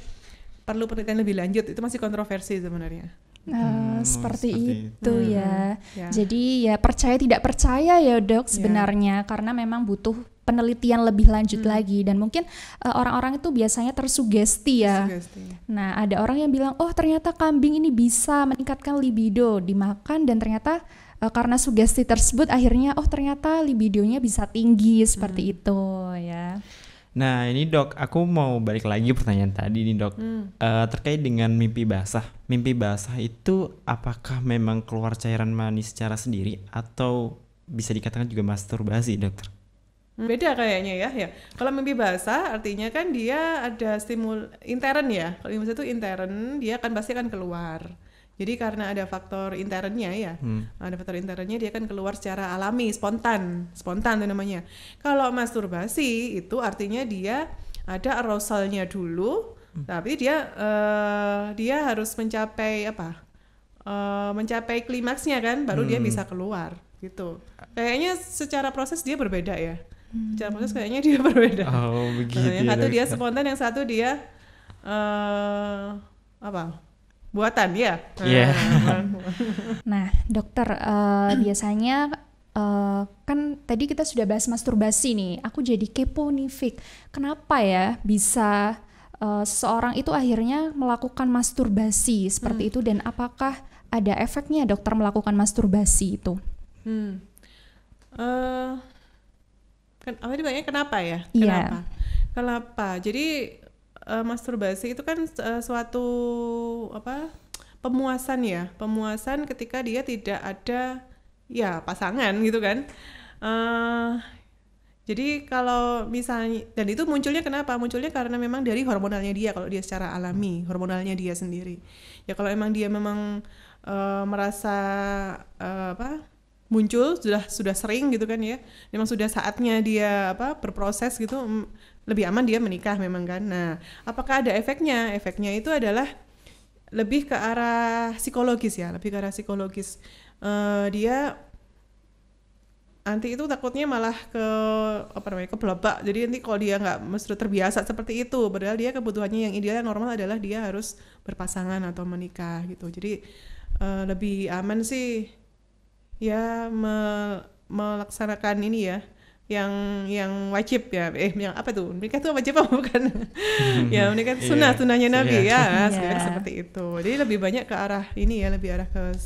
Speaker 1: perlu penelitian lebih lanjut, itu masih kontroversi sebenarnya.
Speaker 3: Seperti itu ya. Jadi ya percaya tidak percaya ya, Dok, sebenarnya karena memang butuh penelitian lebih lanjut lagi. Dan mungkin orang-orang itu biasanya tersugesti ya. Nah, ada orang yang bilang, oh ternyata kambing ini bisa meningkatkan libido, dimakan dan ternyata karena sugesti tersebut akhirnya oh ternyata libidonya bisa tinggi seperti itu ya.
Speaker 2: Nah ini, Dok, aku mau balik lagi pertanyaan tadi nih, Dok. Terkait dengan mimpi basah. Mimpi basah itu apakah memang keluar cairan manis secara sendiri atau bisa dikatakan juga masturbasi, dokter?
Speaker 1: Beda kayaknya ya. Kalau mimpi basah artinya kan dia ada intern ya. Kalau mimpi basah itu intern, dia pasti akan keluar. Jadi karena ada faktor internnya ya, ada faktor internnya, dia akan keluar secara alami, spontan itu namanya. Kalau masturbasi itu artinya dia ada arousalnya dulu, tapi dia harus mencapai mencapai klimaksnya kan, baru dia bisa keluar gitu. Kayaknya secara proses dia berbeda ya. Secara proses kayaknya dia berbeda.
Speaker 2: Oh begitu.
Speaker 1: Yang satu dia spontan, yang satu dia buatan ya.
Speaker 2: Yeah.
Speaker 3: Nah, dokter, biasanya kan tadi kita sudah bahas masturbasi nih. Aku jadi kepo nih, Fik. Kenapa ya bisa seseorang itu akhirnya melakukan masturbasi seperti itu, dan apakah ada efeknya dokter melakukan masturbasi itu?
Speaker 1: Kenapa ya?
Speaker 3: Iya.
Speaker 1: Kenapa? Jadi masturbasi itu kan suatu pemuasan ya, pemuasan ketika dia tidak ada ya pasangan gitu kan. Jadi kalau misalnya, dan itu munculnya kenapa? Munculnya karena memang dari hormonalnya dia, kalau dia secara alami, hormonalnya dia sendiri. Ya kalau emang dia memang merasa muncul sudah sering gitu kan ya, memang sudah saatnya dia berproses gitu, lebih aman dia menikah memang kan. Nah, apakah ada efeknya? Efeknya itu adalah lebih ke arah psikologis ya, lebih ke arah psikologis. Dia nanti itu takutnya malah kebelebak. Jadi nanti kalau dia nggak mesti terbiasa seperti itu, padahal dia kebutuhannya yang ideal normal adalah dia harus berpasangan atau menikah gitu. Jadi lebih aman sih ya melaksanakan ini ya, yang wajib ya, yang apa tuh, menikah tuh wajib apa bukan? Ya menikah sunahnya Nabi ya, seperti itu. Jadi lebih banyak ke arah ini ya, lebih arah ke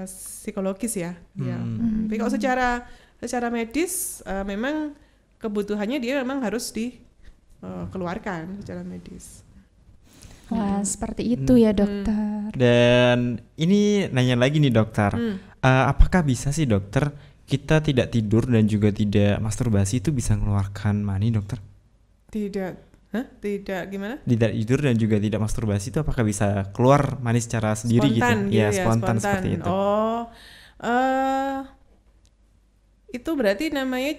Speaker 1: psikologis ya. Tapi kalau secara medis memang kebutuhannya dia memang harus dikeluarkan secara medis.
Speaker 3: Wah, seperti itu ya dokter.
Speaker 2: Dan ini nanya lagi nih dokter, apakah bisa sih dokter kita tidak tidur dan juga tidak masturbasi itu bisa mengeluarkan mani dokter?
Speaker 1: Tidak gimana?
Speaker 2: Tidak tidur dan juga tidak masturbasi itu apakah bisa keluar mani secara sendiri
Speaker 1: spontan,
Speaker 2: gitu? Ya, spontan seperti itu.
Speaker 1: Itu berarti namanya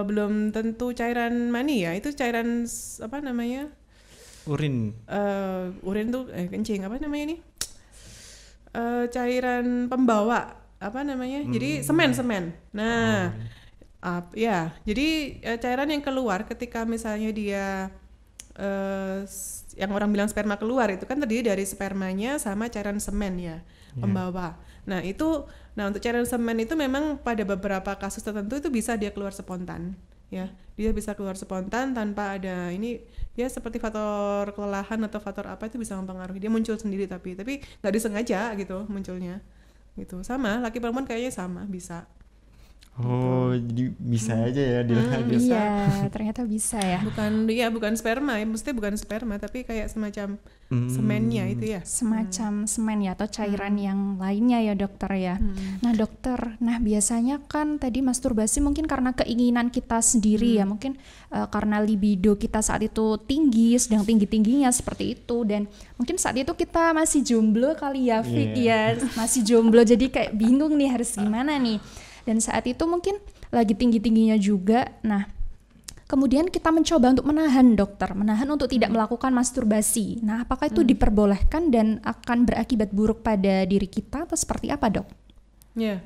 Speaker 1: belum tentu cairan mani ya, itu cairan apa namanya?
Speaker 2: Urin.
Speaker 1: Urin tuh kencing apa namanya ini? Cairan pembawa apa namanya? Jadi semen. Nah, ya, jadi cairan yang keluar ketika misalnya dia yang orang bilang sperma keluar itu kan terdiri dari spermanya sama cairan semen ya, pembawa. Nah untuk cairan semen itu memang pada beberapa kasus tertentu itu bisa dia keluar spontan ya, dia bisa keluar spontan tanpa ada ini ya, seperti faktor kelelahan atau faktor apa itu bisa mempengaruhi, dia muncul sendiri tapi nggak disengaja gitu munculnya gitu. Sama laki perempuan kayaknya sama bisa.
Speaker 2: Jadi bisa aja ya
Speaker 3: bisa. Iya, ternyata bisa ya.
Speaker 1: Bukan sperma, mesti bukan sperma tapi kayak semacam semennya itu ya.
Speaker 3: Semacam semen ya atau cairan yang lainnya ya dokter ya. Nah dokter, biasanya kan tadi masturbasi mungkin karena keinginan kita sendiri ya, mungkin karena libido kita saat itu tinggi, sedang tinggi-tingginya seperti itu, dan mungkin saat itu kita masih jomblo kali ya, Fik ya, masih jomblo jadi kayak bingung nih harus gimana nih. Dan saat itu mungkin lagi tinggi-tingginya juga. Nah, kemudian kita mencoba untuk menahan untuk tidak melakukan masturbasi. Nah, apakah itu diperbolehkan dan akan berakibat buruk pada diri kita atau seperti apa, Dok?
Speaker 1: Ya,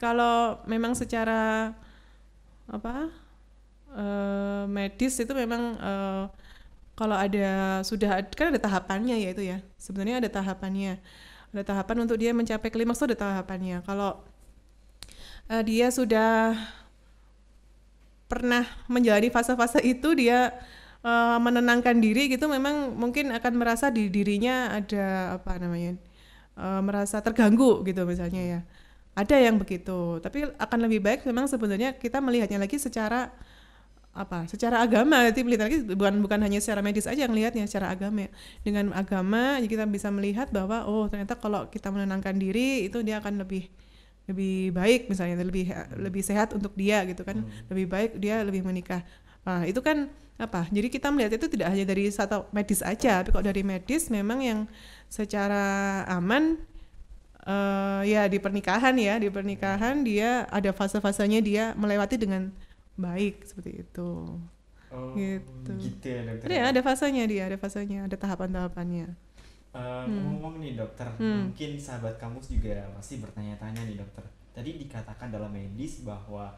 Speaker 1: kalau memang secara medis itu memang kalau kan ada tahapannya ya itu ya. Sebenarnya ada tahapannya. Ada tahapan untuk dia mencapai klimaks itu ada tahapannya. Kalau dia sudah pernah menjalani fase-fase itu, dia menenangkan diri gitu, memang mungkin akan merasa di dirinya ada merasa terganggu gitu misalnya ya. Ada yang begitu, tapi akan lebih baik memang sebenarnya kita melihatnya lagi secara agama, nanti melihat lagi bukan hanya secara medis aja yang lihatnya, secara agama. Dengan agama kita bisa melihat bahwa ternyata kalau kita menenangkan diri itu dia akan lebih baik, misalnya lebih sehat untuk dia gitu kan, lebih baik dia lebih menikah. Nah itu kan jadi kita melihat itu tidak hanya dari satu medis aja, tapi kalau dari medis memang yang secara aman ya di pernikahan dia ada fase-fasenya dia melewati dengan baik seperti itu. Gitu ya dokter. Ada fasenya, ada tahapan-tahapannya.
Speaker 2: Ngomong nih dokter, mungkin sahabat kampus juga pasti bertanya-tanya nih dokter. Tadi dikatakan dalam medis bahwa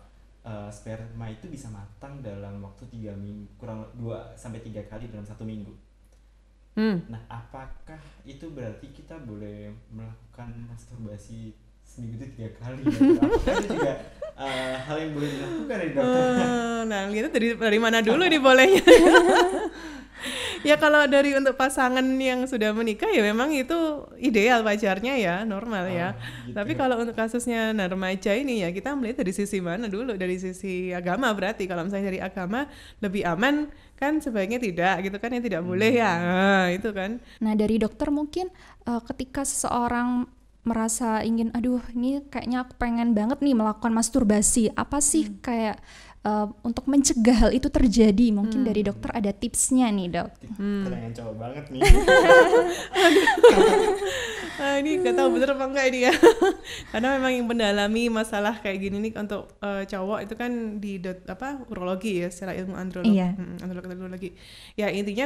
Speaker 2: sperma itu bisa matang dalam waktu 3 minggu, kurang 2-3 kali dalam 1 minggu. Nah, apakah itu berarti kita boleh melakukan masturbasi seminggu itu 3 kali? Apakah itu juga hal yang boleh dilakukan nih dokter?
Speaker 1: Nah, lihat dari mana dulu nih bolehnya. Ya kalau dari untuk pasangan yang sudah menikah ya memang itu ideal wajarnya ya, normal ya.
Speaker 2: gitu.
Speaker 1: Tapi kalau untuk kasusnya remaja ini ya kita melihat dari sisi mana dulu, dari sisi agama berarti kalau misalnya dari agama lebih aman kan sebaiknya tidak gitu kan, yang tidak boleh ya. Nah, itu kan.
Speaker 3: Nah, dari dokter mungkin ketika seseorang merasa ingin, aduh ini kayaknya aku pengen banget nih melakukan masturbasi, apa sih kayak untuk mencegah hal itu terjadi? Mungkin dari dokter ada tipsnya nih, Dok.
Speaker 2: Pengen coba banget nih.
Speaker 1: Ini gak tahu bener apa enggak ini ya. Karena memang yang mendalami masalah kayak gini nih untuk cowok itu kan di urologi ya, secara ilmu andrologi.
Speaker 3: Iya.
Speaker 1: Andrologi. Ya intinya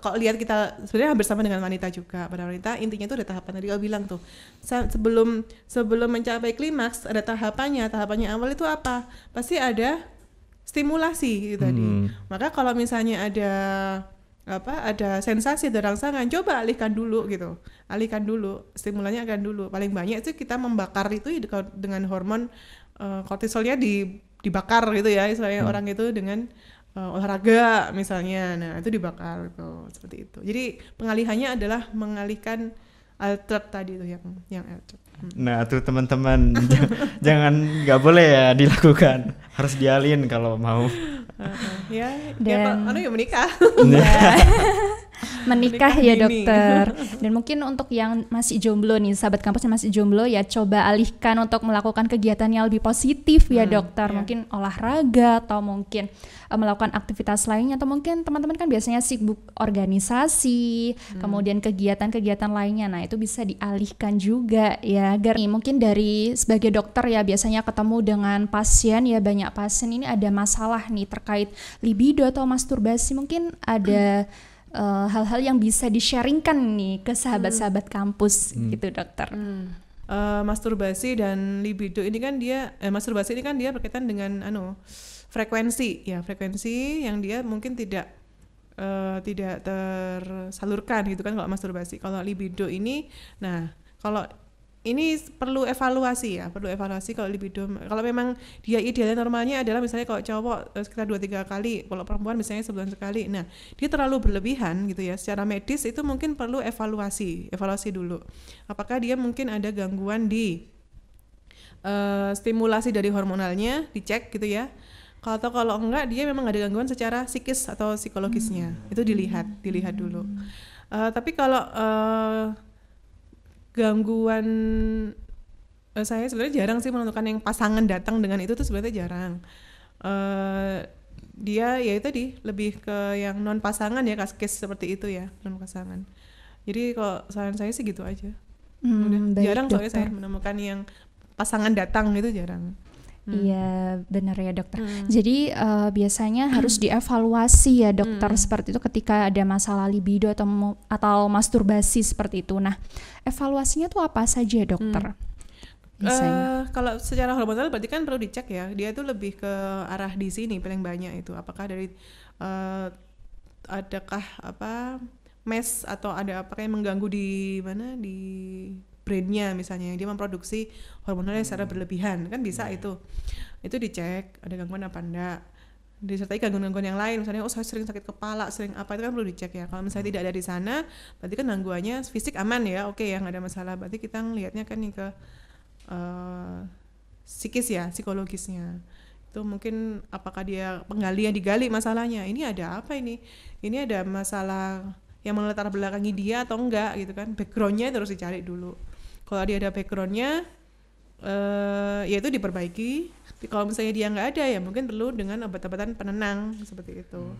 Speaker 1: kalau lihat kita sebenarnya hampir sama dengan wanita juga. Pada wanita intinya itu ada tahapan, tadi kau bilang tuh. Sebelum mencapai klimaks ada tahapannya. Tahapannya awal itu apa? Pasti ada stimulasi gitu tadi. Maka kalau misalnya ada sensasi, ada rangsangan, coba alihkan dulu, stimulannya akan dulu. Paling banyak itu kita membakar itu dengan hormon kortisolnya dibakar gitu ya, istilahnya orang itu dengan olahraga misalnya, nah itu dibakar gitu, seperti itu. Jadi pengalihannya adalah mengalihkan alternate tadi itu yang alternate.
Speaker 2: Nah tuh teman-teman jangan, nggak boleh ya dilakukan, harus dialihin kalau mau.
Speaker 1: Ya menikah.
Speaker 3: Menikah ya dokter. Dan mungkin untuk yang masih jomblo nih, sahabat kampus yang masih jomblo ya, coba alihkan untuk melakukan kegiatan yang lebih positif ya dokter. Mungkin olahraga atau mungkin melakukan aktivitas lainnya, atau mungkin teman-teman kan biasanya sibuk organisasi, kemudian kegiatan-kegiatan lainnya. Nah itu bisa dialihkan juga ya, agar mungkin dari sebagai dokter ya biasanya ketemu dengan pasien ya, banyak pasien ini ada masalah nih terkait libido atau masturbasi. Mungkin ada hal-hal yang bisa di-sharingkan nih ke sahabat-sahabat kampus gitu dokter.
Speaker 1: Masturbasi dan libido ini kan masturbasi ini kan dia berkaitan dengan frekuensi yang dia mungkin tidak tersalurkan gitu kan kalau masturbasi. Kalau libido ini, nah kalau ini perlu evaluasi kalau libido. Kalau memang dia idealnya normalnya adalah misalnya kalau cowok sekitar 2-3 kali, kalau perempuan misalnya sebulan sekali. Nah, dia terlalu berlebihan gitu ya. Secara medis itu mungkin perlu evaluasi dulu. Apakah dia mungkin ada gangguan di stimulasi dari hormonalnya, dicek gitu ya. Kalau enggak, dia memang ada gangguan secara psikis atau psikologisnya. Itu dilihat dulu. Tapi kalau gangguan, saya sebenarnya jarang sih menentukan yang pasangan datang dengan itu tuh, sebenarnya jarang. Dia ya itu tadi lebih ke yang non pasangan ya, case seperti itu ya, non pasangan. Jadi kalau saran saya sih gitu aja. Jarang soalnya saya menemukan yang pasangan datang, itu jarang.
Speaker 3: Iya benar ya dokter. Jadi biasanya harus dievaluasi ya dokter, seperti itu ketika ada masalah libido atau masturbasi seperti itu. Nah evaluasinya tuh apa saja dokter?
Speaker 1: Kalau secara hormonal berarti kan perlu dicek ya, dia tuh lebih ke arah di sini paling banyak itu. Apakah dari adakah mes atau ada apa yang mengganggu di mana, di brainnya misalnya, dia memproduksi hormonalnya secara berlebihan, kan bisa itu dicek ada gangguan apa enggak, disertai gangguan-gangguan yang lain, misalnya saya sering sakit kepala, sering apa, itu kan perlu dicek ya. Kalau misalnya tidak ada di sana, berarti kan gangguannya fisik aman ya, oke ya, nggak ada masalah. Berarti kita ngelihatnya kan nih ke psikis ya, psikologisnya. Itu mungkin apakah dia digali masalahnya, ini ada apa ini ada masalah yang melatar belakangi dia atau enggak gitu kan, backgroundnya terus dicari dulu. Kalau dia ada backgroundnya, ya itu diperbaiki. Kalau misalnya dia nggak ada, ya mungkin perlu dengan obat-obatan penenang seperti itu.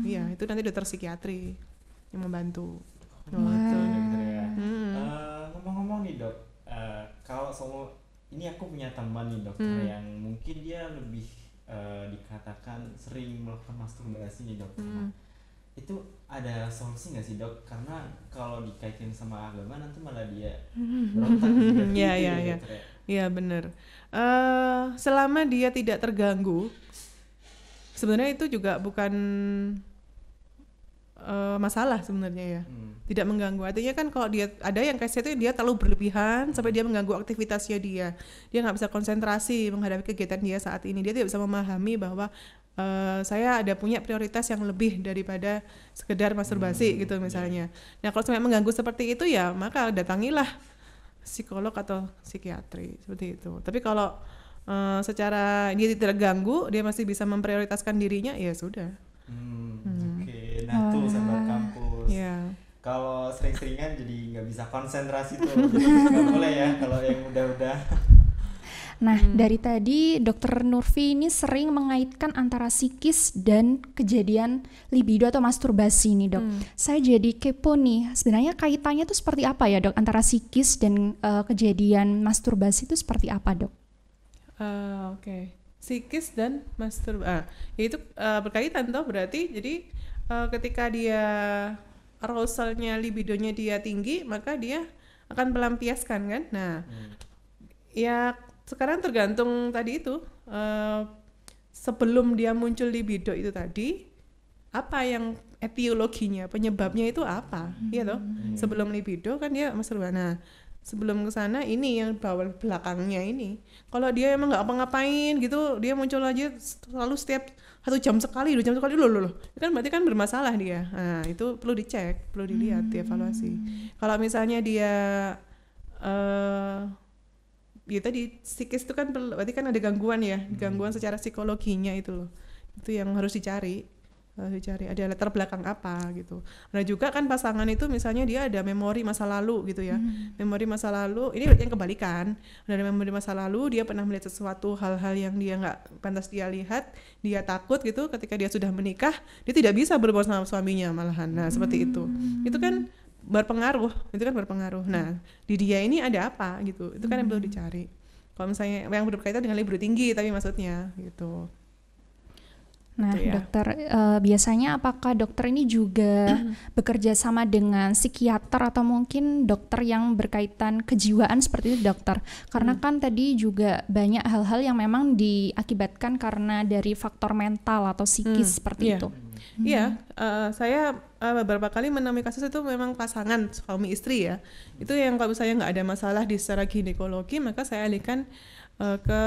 Speaker 1: Iya, itu nanti dokter psikiatri yang membantu.
Speaker 2: Ngomong-ngomong nih dok, kalau ini aku punya teman nih dokter yang mungkin dia lebih dikatakan sering melakukan masturbasi nih dokter. Itu ada solusi nggak sih dok? Karena kalau dikaitin sama agama nanti malah dia berontak juga.
Speaker 1: Iya benar. Selama dia tidak terganggu, sebenarnya itu juga bukan masalah sebenarnya ya. Tidak mengganggu. Artinya kan kalau dia ada yang case itu dia terlalu berlebihan sampai dia mengganggu aktivitasnya dia nggak bisa konsentrasi menghadapi kegiatan dia saat ini. Dia tidak bisa memahami bahwa saya ada punya prioritas yang lebih daripada sekedar masturbasi gitu misalnya. Nah kalau sampai mengganggu seperti itu ya maka datangilah psikolog atau psikiatri seperti itu. Tapi kalau secara dia tidak terganggu, dia masih bisa memprioritaskan dirinya, ya sudah.
Speaker 2: Oke, nah tuh sahabat kampus.
Speaker 1: Ya.
Speaker 2: Kalau sering-seringan jadi nggak bisa konsentrasi tuh, nggak boleh ya kalau yang udah-udah.
Speaker 3: Nah, dari tadi Dokter Nurfi ini sering mengaitkan antara psikis dan kejadian libido atau masturbasi nih, Dok. Saya jadi kepo nih, sebenarnya kaitannya tuh seperti apa ya, Dok, antara psikis dan kejadian masturbasi itu seperti apa, Dok?
Speaker 1: Oke. Psikis dan masturbasi, itu berkaitan toh berarti. Jadi ketika dia arousalnya, libidonya dia tinggi, maka dia akan melampiaskan kan. Nah, ya sekarang tergantung tadi itu sebelum dia muncul libido itu tadi apa yang etiologinya, penyebabnya itu apa, ya toh. Sebelum libido kan dia masturbasi. Nah, sebelum ke sana ini yang bawah belakangnya ini. Kalau dia emang nggak apa-ngapain gitu, dia muncul aja selalu setiap 1 jam sekali, 2 jam sekali, loh. Kan berarti kan bermasalah dia. Nah, itu perlu dicek, perlu dilihat, dievaluasi. Kalau misalnya dia ya tadi psikis itu kan berarti kan ada gangguan ya, gangguan secara psikologinya itu loh. Itu yang harus dicari ada latar belakang apa gitu. Nah juga kan pasangan itu misalnya dia ada memori masa lalu gitu ya, memori masa lalu ini yang kebalikan. Ada memori masa lalu, dia pernah melihat sesuatu hal-hal yang dia nggak pantas dia lihat, dia takut gitu. Ketika dia sudah menikah, dia tidak bisa berbuat sama suaminya malahan. Nah seperti itu kan berpengaruh, Nah di dia ini ada apa gitu, itu kan yang perlu dicari. Kalau misalnya yang berkaitan dengan libido tinggi tapi maksudnya gitu.
Speaker 3: Nah,
Speaker 1: ya.
Speaker 3: Dokter, biasanya apakah dokter ini juga bekerja sama dengan psikiater atau mungkin dokter yang berkaitan kejiwaan seperti itu, Dokter? Karena kan tadi juga banyak hal-hal yang memang diakibatkan karena dari faktor mental atau psikis seperti itu.
Speaker 1: Iya, saya beberapa kali menemui kasus itu memang pasangan suami istri ya. Itu yang kalau misalnya nggak ada masalah di secara ginekologi, maka saya alihkan ke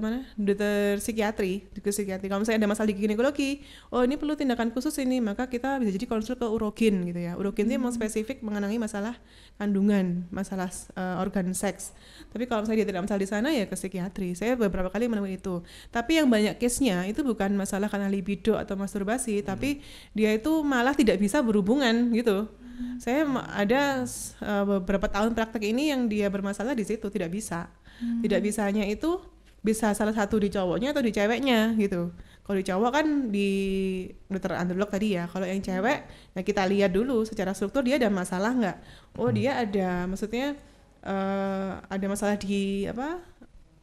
Speaker 1: mana dokter psikiatri. Kalau misalnya ada masalah di ginekologi, oh ini perlu tindakan khusus ini, maka kita bisa jadi konsul ke urogin gitu ya. Urogin itu memang spesifik mengenai masalah kandungan, masalah organ seks. Tapi kalau misalnya dia tidak masalah di sana ya ke psikiatri. Saya beberapa kali menemui itu. Tapi yang banyak case-nya itu bukan masalah karena libido atau masturbasi, tapi dia itu malah tidak bisa berhubungan gitu. Saya ada beberapa tahun praktek ini yang dia bermasalah di situ, tidak bisa. Tidak bisanya itu bisa salah satu di cowoknya atau di ceweknya gitu. Kalau di cowok kan di dokter androlog tadi ya. Kalau yang cewek ya kita lihat dulu secara struktur dia ada masalah nggak. Oh dia ada, maksudnya ada masalah di apa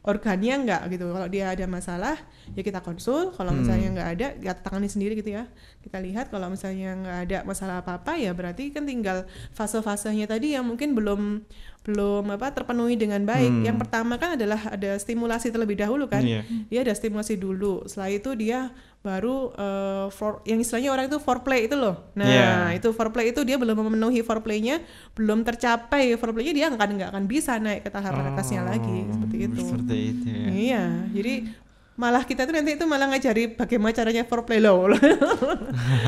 Speaker 1: organnya nggak gitu. Kalau dia ada masalah ya kita konsul. Kalau misalnya nggak ada kita tangani sendiri gitu ya. Kita lihat kalau misalnya nggak ada masalah apa-apa ya berarti kan tinggal fase-fasenya tadi yang mungkin belum terpenuhi dengan baik. Yang pertama kan adalah ada stimulasi terlebih dahulu kan. Dia ada stimulasi dulu. Setelah itu dia baru yang istilahnya orang itu foreplay itu loh. Nah, itu foreplay itu dia belum memenuhi foreplaynya, belum tercapai foreplaynya, dia nggak akan bisa naik ke tahapan atasnya lagi seperti itu.
Speaker 2: Seperti itu ya.
Speaker 1: Iya, jadi malah kita tuh nanti itu malah ngajari bagaimana caranya foreplay loh.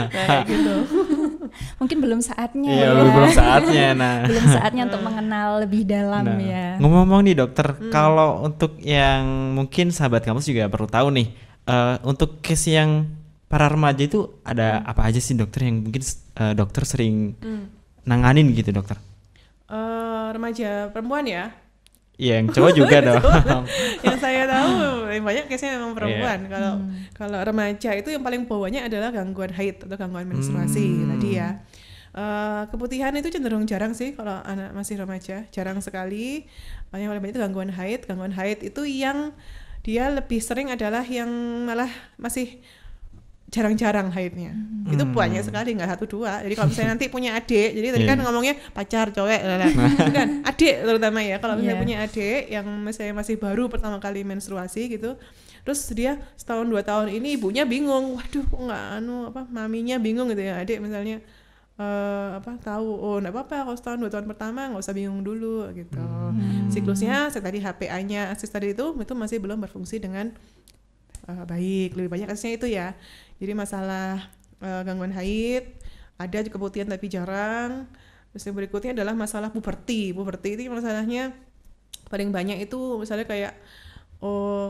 Speaker 1: Kayak gitu.
Speaker 3: Mungkin belum saatnya
Speaker 2: Iya,
Speaker 3: ya.
Speaker 2: belum saatnya. Nah.
Speaker 3: Belum saatnya untuk mengenal lebih dalam ya.
Speaker 2: Ngomong-ngomong nih dokter, kalau untuk yang mungkin sahabat kampus juga perlu tahu nih, untuk case yang para remaja itu ada apa aja sih dokter yang mungkin dokter sering nanganin gitu dokter?
Speaker 1: Remaja perempuan ya?
Speaker 2: Iya, yang cowok juga dong.
Speaker 1: Yang saya tahu banyak case-nya memang perempuan. Kalau remaja itu yang paling bawahnya adalah gangguan haid atau gangguan menstruasi tadi ya. Keputihan itu cenderung jarang sih kalau anak masih remaja, jarang sekali. Yang paling banyak itu gangguan haid. Gangguan haid itu yang dia lebih sering adalah yang malah masih jarang-jarang haidnya. Itu banyak sekali, nggak 1-2. Jadi kalau misalnya nanti punya adik, jadi tadi kan ngomongnya pacar, cowok, kan adik terutama ya. Kalau misalnya punya adik yang misalnya masih baru pertama kali menstruasi gitu, terus dia setahun 2 tahun ini ibunya bingung, waduh kok nggak maminya bingung gitu ya, adik misalnya tahu, oh nggak apa-apa kalau setahun 2 tahun pertama nggak usah bingung dulu gitu. Siklusnya tadi HPA-nya akses tadi itu masih belum berfungsi dengan baik, lebih banyak kasusnya itu ya. Jadi masalah gangguan haid, ada keputihan tapi jarang. Terus yang berikutnya adalah masalah puberti. Puberti itu masalahnya paling banyak itu misalnya kayak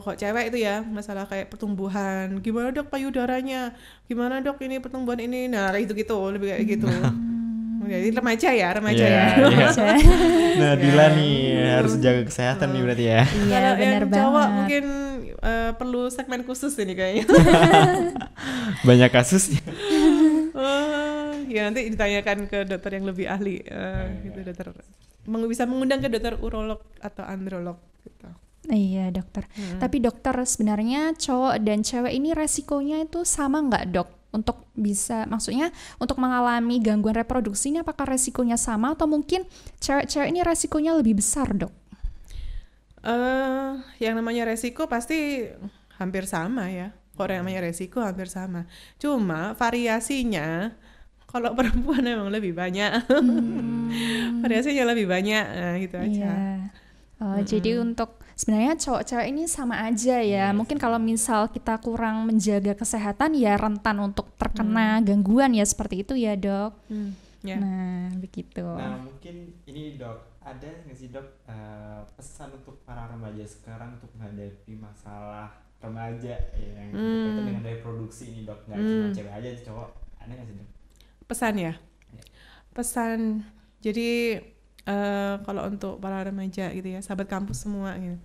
Speaker 1: kok cewek itu ya, masalah kayak pertumbuhan, gimana dok payudaranya, gimana dok ini pertumbuhan ini, nah kayak gitu-gitu, lebih kayak gitu. Jadi remaja ya.
Speaker 2: Nah Dila nih harus jaga kesehatan nih berarti ya.
Speaker 3: Iya
Speaker 1: Kalau
Speaker 3: benar
Speaker 1: yang
Speaker 3: banget.
Speaker 1: cowok mungkin perlu segmen khusus ini kayaknya.
Speaker 2: Banyak kasusnya.
Speaker 1: Ya nanti ditanyakan ke dokter yang lebih ahli, gitu dokter. Bisa mengundang ke dokter urolog atau androlog gitu.
Speaker 3: Iya dokter. Tapi dokter sebenarnya cowok dan cewek ini resikonya itu sama nggak dok? Untuk bisa, maksudnya untuk mengalami gangguan reproduksi ini apakah resikonya sama atau mungkin cewek-cewek ini resikonya lebih besar dok?
Speaker 1: Yang namanya resiko pasti hampir sama ya. Kalau yang namanya resiko hampir sama. Cuma variasinya kalau perempuan memang lebih banyak. Variasinya lebih banyak, gitu aja.
Speaker 3: Iya. Jadi untuk sebenarnya cowok-cewek ini sama aja ya. Mungkin kalau misal kita kurang menjaga kesehatan ya rentan untuk terkena gangguan ya seperti itu ya dok.
Speaker 1: Ya.
Speaker 3: Nah begitu.
Speaker 2: Nah mungkin ini dok, ada nggak sih dok pesan untuk para remaja sekarang untuk menghadapi masalah remaja yang berkaitan dengan reproduksi ini dok, nggak cuma cewek aja, cowok, ada nggak sih dok?
Speaker 1: Pesan ya? Pesan, jadi kalau untuk para remaja gitu ya, sahabat kampus semua gitu.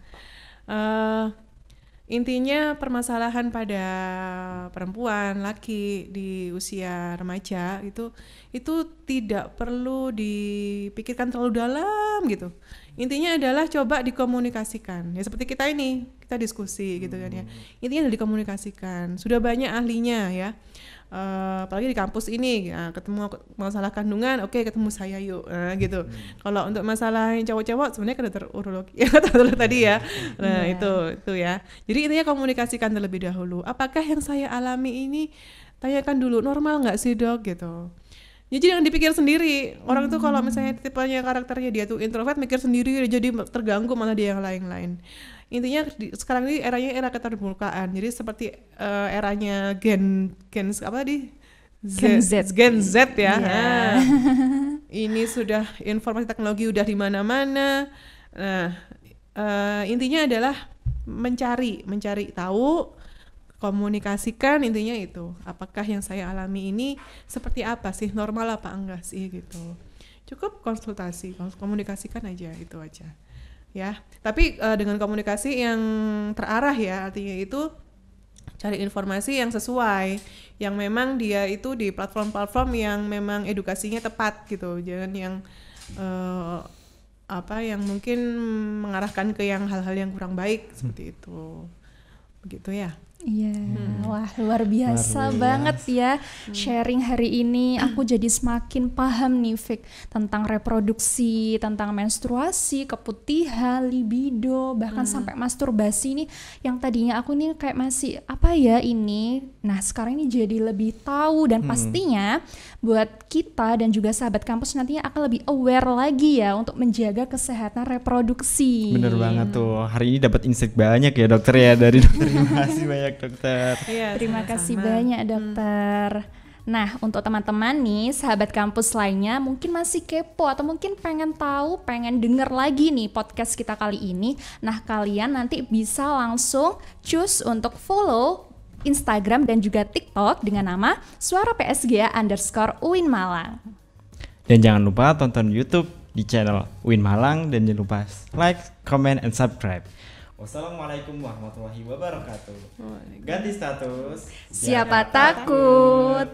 Speaker 1: Intinya permasalahan pada perempuan, laki di usia remaja itu tidak perlu dipikirkan terlalu dalam gitu. Intinya adalah coba dikomunikasikan. Ya seperti kita ini, kita diskusi gitu kan ya. Intinya adalah dikomunikasikan. Sudah banyak ahlinya ya. Apalagi di kampus ini ketemu masalah kandungan, oke, ketemu saya yuk, gitu. Kalau untuk masalah yang cowok-cowok sebenarnya ke dokter urologi ya kata tadi ya. Nah itu ya. Jadi intinya komunikasikan terlebih dahulu. Apakah yang saya alami ini, tanyakan dulu, normal nggak sih dok gitu. Jadi jangan dipikir sendiri. Orang tuh kalau misalnya tipenya karakternya dia tuh introvert, mikir sendiri, jadi terganggu malah dia yang lain-lain. Intinya sekarang ini eranya era keterbukaan. Jadi seperti eranya Gen Z ya. Nah, ini sudah informasi teknologi udah di mana-mana. Nah, intinya adalah mencari tahu, komunikasikan, intinya itu. Apakah yang saya alami ini seperti apa sih? Normal apa enggak sih gitu. Cukup konsultasi, komunikasikan aja, itu aja. Ya, tapi dengan komunikasi yang terarah ya, artinya itu cari informasi yang sesuai, yang memang dia itu di platform-platform yang memang edukasinya tepat gitu, jangan yang yang mungkin mengarahkan ke yang hal-hal yang kurang baik seperti itu, begitu ya.
Speaker 3: Iya, wah luar biasa banget ya sharing hari ini. Aku jadi semakin paham nih Fik tentang reproduksi, tentang menstruasi, keputihan, libido, bahkan sampai masturbasi nih yang tadinya aku nih kayak masih apa ya ini. Nah sekarang ini jadi lebih tahu dan pastinya buat kita dan juga sahabat kampus nantinya akan lebih aware lagi ya untuk menjaga kesehatan reproduksi.
Speaker 2: Bener banget tuh, hari ini dapat insight banyak ya dokter ya dari dokter. Terima kasih banyak dokter.
Speaker 1: Iya,
Speaker 3: terima kasih banyak dokter. Nah untuk teman-teman nih sahabat kampus lainnya mungkin masih kepo atau mungkin pengen tahu, pengen denger lagi nih podcast kita kali ini. Nah kalian nanti bisa langsung choose untuk follow Instagram dan juga TikTok dengan nama Suara PSG_UIN Malang.
Speaker 2: Dan jangan lupa tonton YouTube di channel UIN Malang dan jangan lupa like, comment, and subscribe. Wassalamualaikum warahmatullahi wabarakatuh. Ganti status.
Speaker 3: Siapa takut?